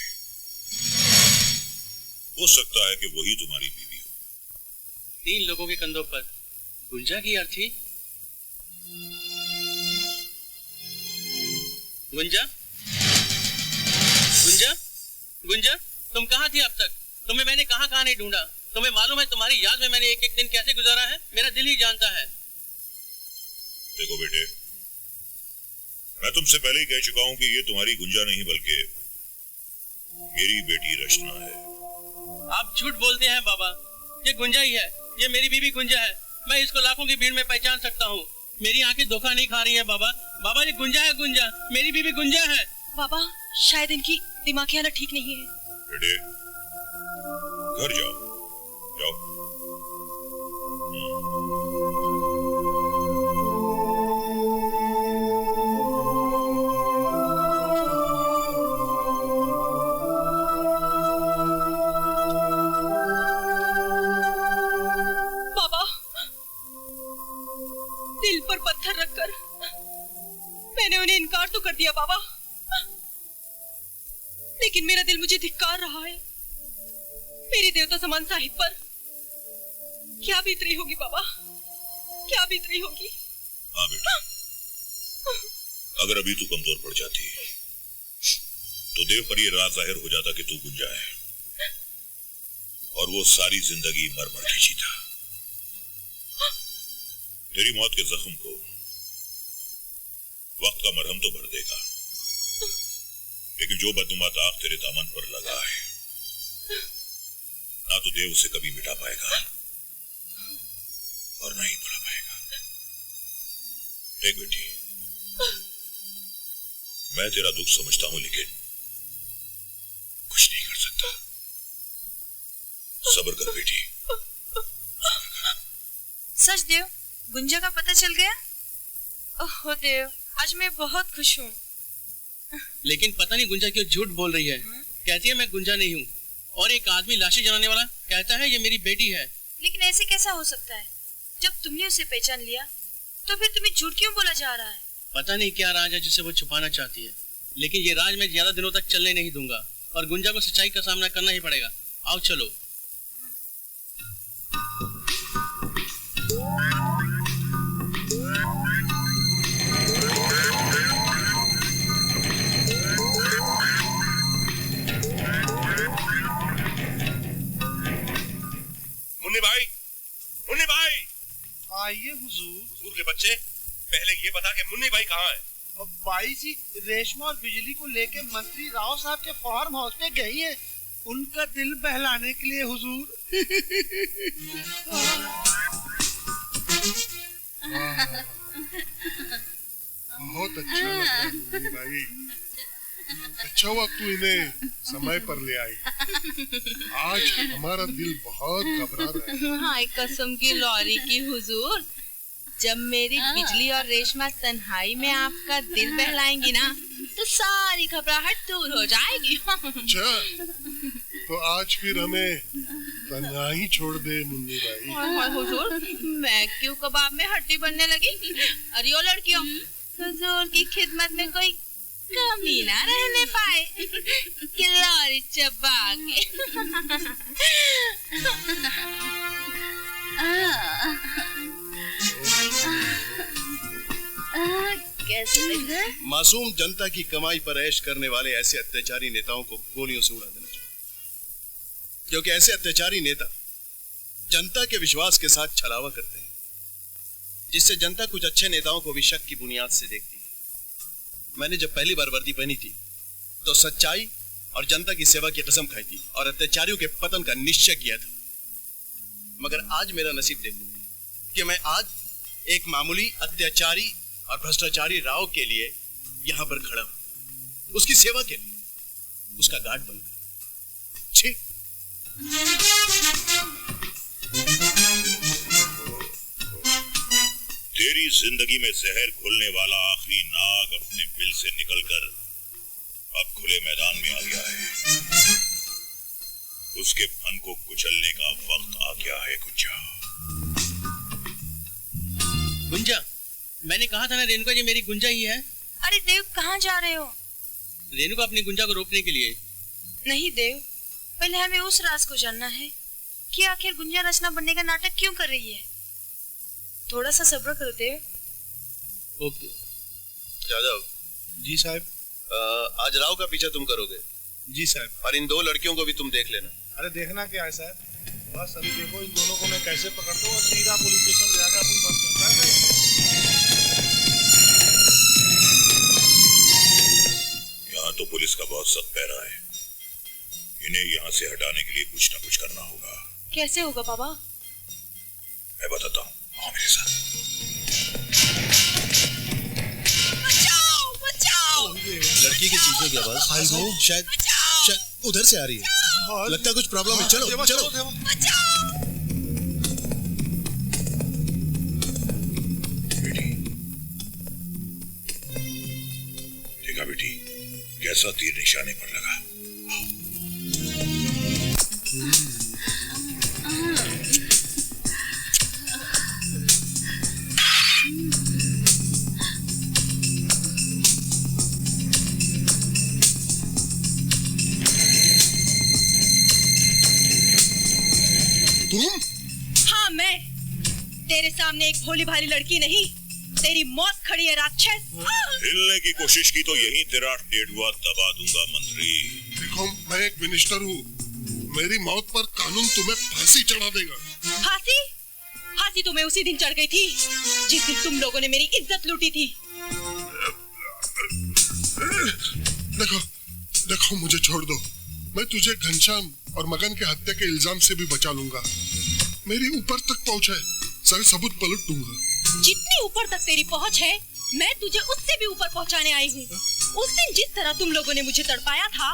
हो सकता है कि वही तुम्हारी बीवी हो। 3 लोगों के कंधों पर गुंजा की अर्थी। गुंजा, गुंजा, गुंजा, तुम कहाँ थी अब तक? तुम्हें मैंने कहाँ नहीं ढूंढा। तुम्हें मालूम है तुम्हारी याद में मैंने एक दिन कैसे गुजारा है? मेरा दिल ही जानता है। देखो बेटे, मैं तुमसे पहले ही कह चुका हूं कि ये तुम्हारी गुंजा नहीं बल्कि मेरी बेटी रचना है। आप झूठ बोलते हैं बाबा। ये गुंजा ही है, ये मेरी बीबी गुंजा है। मैं इसको लाखों की भीड़ में पहचान सकता हूँ। मेरी आंखें धोखा नहीं खा रही है बाबा। बाबा, ये गुंजा है, गुंजा मेरी बीबी गुंजा है। बाबा, शायद इनकी दिमागी हालत ठीक नहीं है। बेटे, घर जाओ, जाओ। बाबा, दिल पर पत्थर रखकर मैंने उन्हें इनकार तो कर दिया बाबा, लेकिन मेरा दिल मुझे धिक्कार रहा है। मेरे देवता समान साहिब पर क्या बीत रही होगी बाबा, क्या बीत रही होगी? हाँ बेटा, अगर अभी तू कमजोर पड़ जाती तो देव पर यह राज जाहिर हो जाता कि तू गुंजा है, और वो सारी जिंदगी मर मर के जीता। तेरी मौत के जख्म को वक्त का मरहम तो भर देगा, लेकिन जो बदनुमा दाग तेरे दामन पर लगा है ना तो देव उसे कभी मिटा पाएगा और ना ही भुला पाएगा। देख बेटी, मैं तेरा दुख समझता हूं, लेकिन कुछ नहीं कर सकता। सब्र कर बेटी। सच देव, गुंजा का पता चल गया? ओह देव, आज मैं बहुत खुश हूँ। लेकिन पता नहीं गुंजा क्यों झूठ बोल रही है। कहती है मैं गुंजा नहीं हूँ, और एक आदमी लाशें जलाने वाला कहता है ये मेरी बेटी है। लेकिन ऐसे कैसा हो सकता है? जब तुमने उसे पहचान लिया तो फिर तुम्हें झूठ क्यों बोला जा रहा है? पता नहीं क्या राज है जिसे वो छुपाना चाहती है, लेकिन ये राज मैं ज्यादा दिनों तक चलने नहीं दूंगा और गुंजा को सच्चाई का सामना करना ही पड़ेगा। आओ चलो। मुन्नी भाई, मुन्नी भाई। आइए हुजूर। हुजूर के बच्चे, पहले ये बता कि मुन्नी भाई कहाँ है? बाई जी रेशमा और बिजली को लेके मंत्री राव साहब के फार्म हाउस पे गई है, उनका दिल बहलाने के लिए हुजूर। बहुत अच्छा लगा मुन्नी भाई। अच्छा हुआ तू इन्हें समय पर ले आई। आज हमारा दिल बहुत घबरा रहा है। हाय कसम की लॉरी की हुजूर, जब मेरी बिजली और रेशमा तन्हाई में आपका दिल बहलाएंगी ना तो सारी घबराहट दूर हो जाएगी। अच्छा, तो आज फिर हमें तन्हाई छोड़ दे मुन्नी भाई। हाय हुजूर, मैं क्यों कबाब में हड्डी बनने लगी? अरे ओ लड़कियों, हुजूर की खिदमत में कोई कमी ना रहने पाए कि लॉरी चबा के। कैसे लग रहा है? मासूम जनता की कमाई पर ऐश करने वाले ऐसे अत्याचारी नेताओं को गोलियों से उड़ा देना चाहिए, क्योंकि ऐसे अत्याचारी नेता जनता के विश्वास के साथ छलावा करते हैं, जिससे जनता कुछ अच्छे नेताओं को भी शक की बुनियाद से देखती है। मैंने जब पहली बार वर्दी पहनी थी तो सच्चाई और जनता की सेवा की कसम खाई थी और अत्याचारियों के पतन का निश्चय किया था। मगर आज मेरा नसीब देखो कि मैं आज एक मामूली अत्याचारी और भ्रष्टाचारी राव के लिए यहाँ पर खड़ा हूँ, उसकी सेवा के लिए, उसका गार्ड बनकर। छी! तेरी जिंदगी में जहर घुलने वाला आखिरी नाग अपने बिल से निकलकर अब खुले मैदान में आ गया है। उसके फन को कुचलने का वक्त आ गया है गुंजा। गुंजा, मैंने कहा था ना रेणुका जी मेरी गुंजा ही है। अरे देव, कहाँ जा रहे हो? रेणुका अपनी गुंजा को रोकने के लिए। नहीं देव, पहले हमें उस राज को जानना है कि आखिर गुंजा रचना बनने का नाटक क्यों कर रही है। थोड़ा सा सब्र करो देव। ओके। जादव जी साहब। आज राव का पीछा तुम करोगे? जी साहब। और इन दो लड़कियों को भी तुम देख लेना। अरे देखना क्या है साहब, बस अभी देखो इन दोनों को मैं कैसे पकड़ता हूँ और सीधा पुलिस स्टेशन ले जाकर अपन बंद करता है। यहाँ तो पुलिस का बहुत सख्त पहरा है, इन्हें यहाँ से हटाने के लिए कुछ न कुछ करना होगा। कैसे होगा बाबा? मैं बताता हूँ, आओ मेरे साथ। बचाओ, बचाओ! लड़की की चीखने की आवाज शायद उधर से आ रही है। लगता है कुछ प्रॉब्लम है। चलो चलो। बेटी, देखा बेटी कैसा तीर निशाने पर लगा। तुम? हाँ, मैं तेरे सामने एक भोली भाली लड़की नहीं, तेरी मौत खड़ी है राक्षस। हिलने की कोशिश की तो यही तेरा टेढ़ुआ दबा दूंगा मंत्री। देखो, मैं एक मिनिस्टर हूँ, मेरी मौत पर कानून तुम्हें फांसी चढ़ा देगा। फांसी? फांसी तो मैं उसी दिन चढ़ गई थी जिस दिन तुम लोगों ने मेरी इज्जत लूटी थी। देखो देखो, मुझे छोड़ दो, मैं तुझे घनश्याम और मगन के हत्या के इल्जाम से भी बचा लूंगा। मेरी ऊपर तक पहुंच है, सारे सबूत पलट दूंगा। जितनी ऊपर तक तेरी पहुंच है, मैं तुझे उससे भी ऊपर पहुंचाने आई हूँ। उस दिन जिस तरह तुम लोगों ने मुझे तड़पाया था,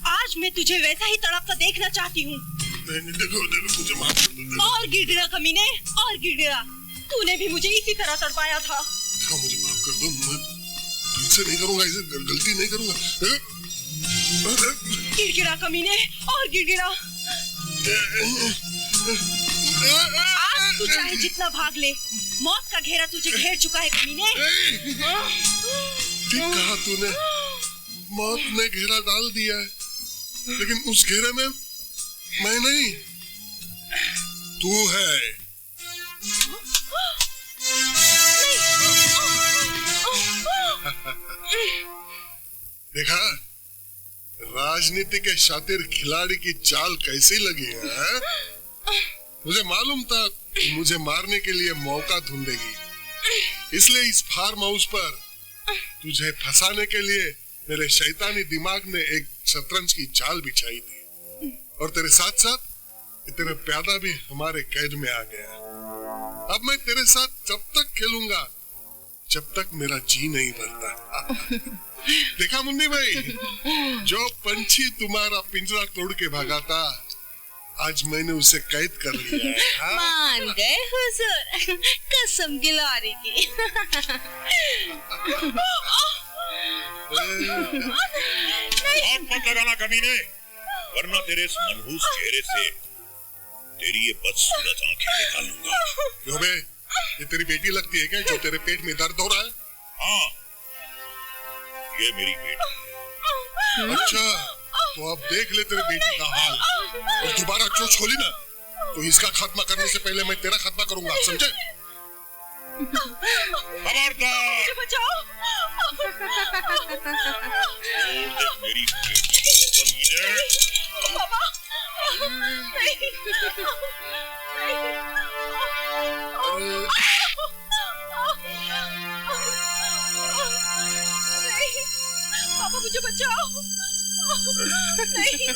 आज मैं तुझे वैसा ही तड़पता देखना चाहती हूँ। देखो, मुझे माफ कर दो। और गिड़गिड़ा कमीने, और गिड़गिड़ा, तूने भी मुझे इसी तरह तड़पाया था। देखो, मुझे माफ कर दो, मैं फिर से नहीं करूंगा, इसे गलती नहीं करूंगा। गिड़गिड़ा कमीने, और गिड़गिड़ा। आज तू चाहे जितना भाग ले, मौत का घेरा तुझे घेर चुका है कमीने। ठीक कहा तूने, मौत ने घेरा डाल दिया है, लेकिन उस घेरे में मैं नहीं, तू है। देखा, राजनीति के शातिर खिलाड़ी की चाल कैसी लगी है? मुझे मालूम था मुझे मारने के लिए मौका ढूंढेगी, इसलिए इस फार्म हाउस पर तुझे फंसाने के लिए मेरे शैतानी दिमाग ने एक शतरंज की चाल बिछाई थी। और तेरे साथ साथ तेरा प्यादा भी हमारे कैद में आ गया। अब मैं तेरे साथ जब तक खेलूंगा जब तक मेरा जी नहीं भरता। देखा मुन्नी भाई, जो पंछी तुम्हारा पिंजरा तोड़ के भागा था, आज मैंने उसे कैद कर लिया है। मान गए हुजूर, कसम गिलारी की। मत लगाना कमीने, वरना तेरे इस मनहूस चेहरे से तेरी ये बदसूरत आंखें निकाल लूंगा। क्यों बे, ये तेरी बेटी लगती है क्या जो तेरे पेट में दर्द हो रहा है? हाँ, ये मेरी बेटी। अच्छा, तो अब देख ले तेरे बेटी का हाल, और दोबारा चोच खोली ना तो इसका खात्मा करने से पहले मैं तेरा खात्मा करूंगा, समझे? खबरदार! बचाओ! मेरी बेटी को कमीने! बाबा! पापा मुझे बचाओ। नहीं।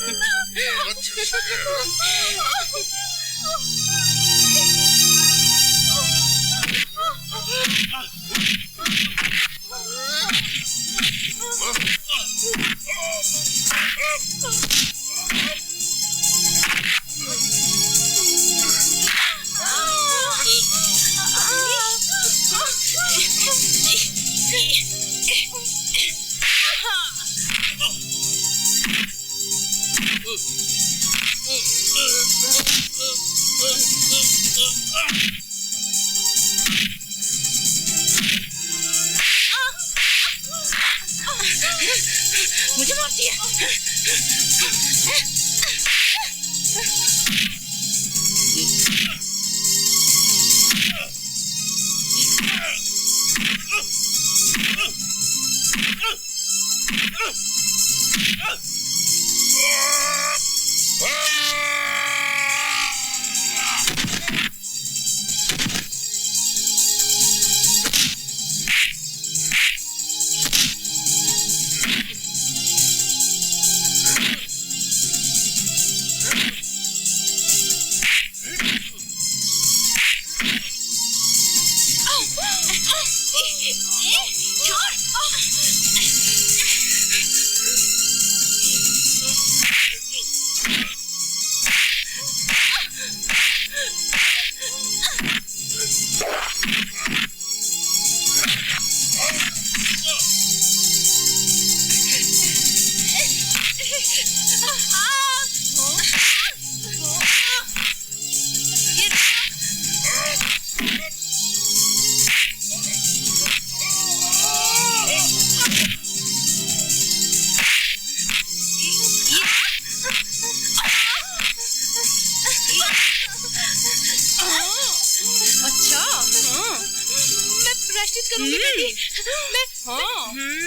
मुझे मारती है।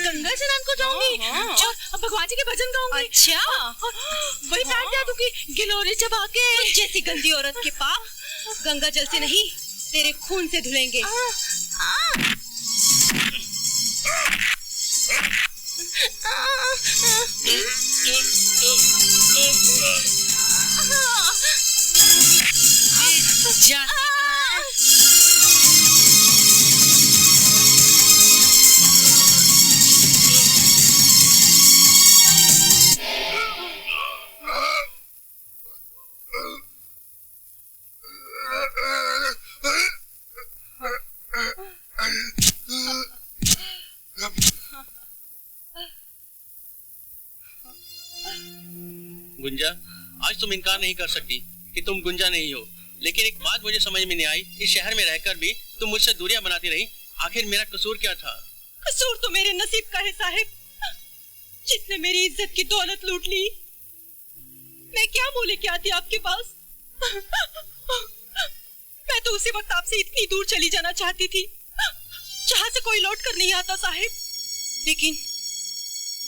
गंगा स्नान को जाऊंगी और भगवान जी के भजन गाऊंगी। अच्छा, वही पैर दे दूंगी गिलोरे चबा के। जैसी गंदी औरत के पाप गंगा जल से नहीं तेरे खून से धुलेंगे। गुंजा, आज तुम इनकार नहीं कर सकती कि तुम गुंजा नहीं हो, लेकिन एक बात मुझे समझ में नहीं आई, इस शहर में रहकर भी तुम मुझसे दूरियां बनाती रही। आखिर मेरा कसूर क्या था? कसूर तो मेरे नसीब का है साहिब, जिसने मेरी इज्जत की दौलत लूट ली। मैं क्या बोले क्या थी आपके पास? मैं तो उसी वक्त आपसे इतनी दूर चली जाना चाहती थी जहां से कोई लौट कर नहीं आता साहिब।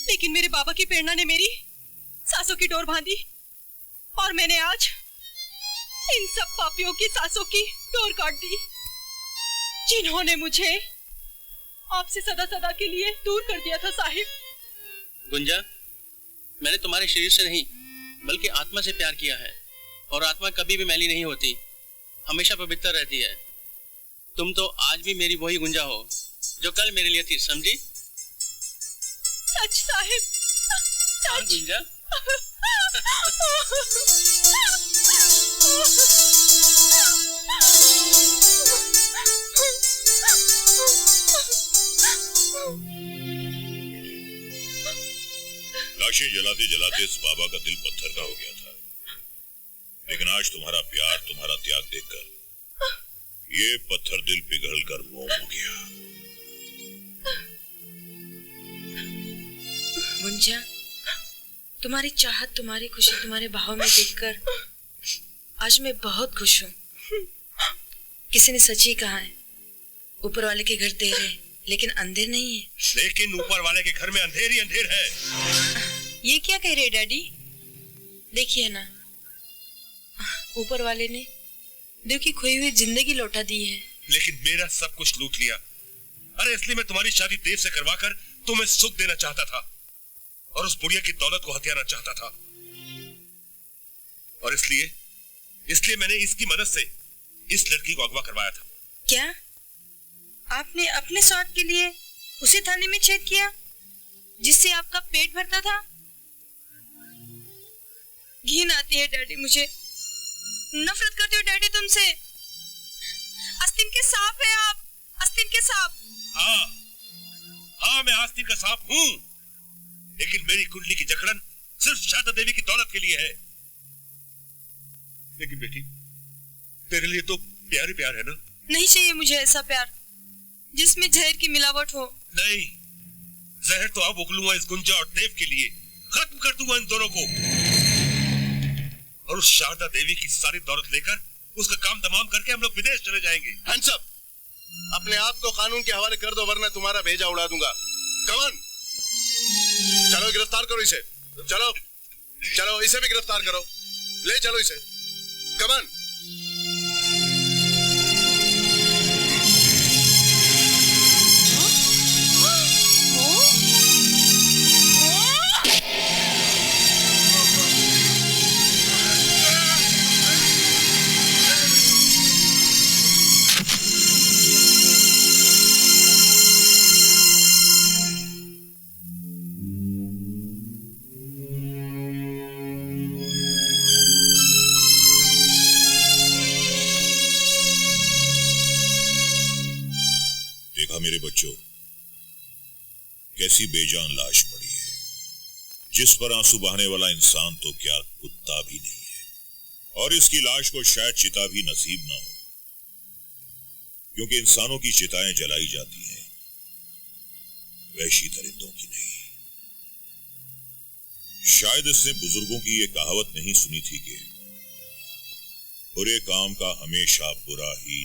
लेकिन मेरे बाबा की प्रेरणा ने मेरी सांसों की डोर बांधी और मैंने आज इन सब पापियों की सांसों की डोर काट दी, जिन्होंने मुझे आपसे सदा सदा के लिए दूर कर दिया था साहिब। गुंजा, मैंने तुम्हारे शरीर से नहीं बल्कि आत्मा से प्यार किया है, और आत्मा कभी भी मैली नहीं होती, हमेशा पवित्र रहती है। तुम तो आज भी मेरी वही गुंजा हो जो कल मेरे लिए थी, समझी? सच साहिब, सच। गुंजा लाशें जलाते जलाते इस बाबा का दिल पत्थर का हो गया था, लेकिन आज तुम्हारा प्यार, तुम्हारा त्याग देखकर ये पत्थर दिल पिघलकर मोम हो गया। गुंजा, तुम्हारी चाहत, तुम्हारी खुशी तुम्हारे भाव में देखकर आज मैं बहुत खुश हूँ। किसी ने सच ही कहा है, ऊपर वाले के घर देर है लेकिन अंधेर नहीं है। लेकिन ऊपर वाले के घर में अंधेर ही अंधेर है। ये क्या कह रहे डैडी? देखिए ना, ऊपर वाले ने देव की खोई हुई जिंदगी लौटा दी है। लेकिन मेरा सब कुछ लूट लिया। अरे इसलिए मैं तुम्हारी शादी देव से करवाकर तुम्हें सुख देना चाहता था और उस बुढ़िया की दौलत को हथियाना चाहता था, और इसलिए मैंने इसकी मदद से इस लड़की को अगवा करवाया था। क्या आपने अपने स्वार्थ के लिए उसी थाली में छेद किया जिससे आपका पेट भरता था? घिन आती है डैडी, मुझे नफरत करती हूँ डैडी तुमसे। आस्तीन के सांप है आप, आस्तीन के सांप। हाँ, मैं आस्तीन का सांप हूं, लेकिन मेरी कुंडली की जकड़न सिर्फ शारदा देवी की दौलत के लिए है। लेकिन बेटी, तेरे लिए तो प्यार ही प्यार है ना? नहीं चाहिए मुझे ऐसा प्यार जिसमें जहर की मिलावट हो। नहीं, जहर तो अब उगलूंगा इस गुंजा और देव के लिए, खत्म कर दूंगा इन दोनों को। और उस शारदा देवी की सारी दौलत लेकर उसका काम तमाम करके हम लोग विदेश चले जाएंगे। हंस अप, अपने आप को कानून के हवाले कर दो वरना तुम्हारा भेजा उड़ा दूंगा। कमन, चलो गिरफ्तार करो इसे। चलो चलो, इसे भी गिरफ्तार करो, ले चलो इसे। कमन। देखा मेरे बच्चों, कैसी बेजान लाश पड़ी है, जिस पर आंसू बहाने वाला इंसान तो क्या कुत्ता भी नहीं है। और इसकी लाश को शायद चिता भी नसीब ना हो, क्योंकि इंसानों की चिताएं जलाई जाती हैं, वहशी दरिंदों की नहीं। शायद इसने बुजुर्गों की ये कहावत नहीं सुनी थी कि बुरे काम का हमेशा बुरा ही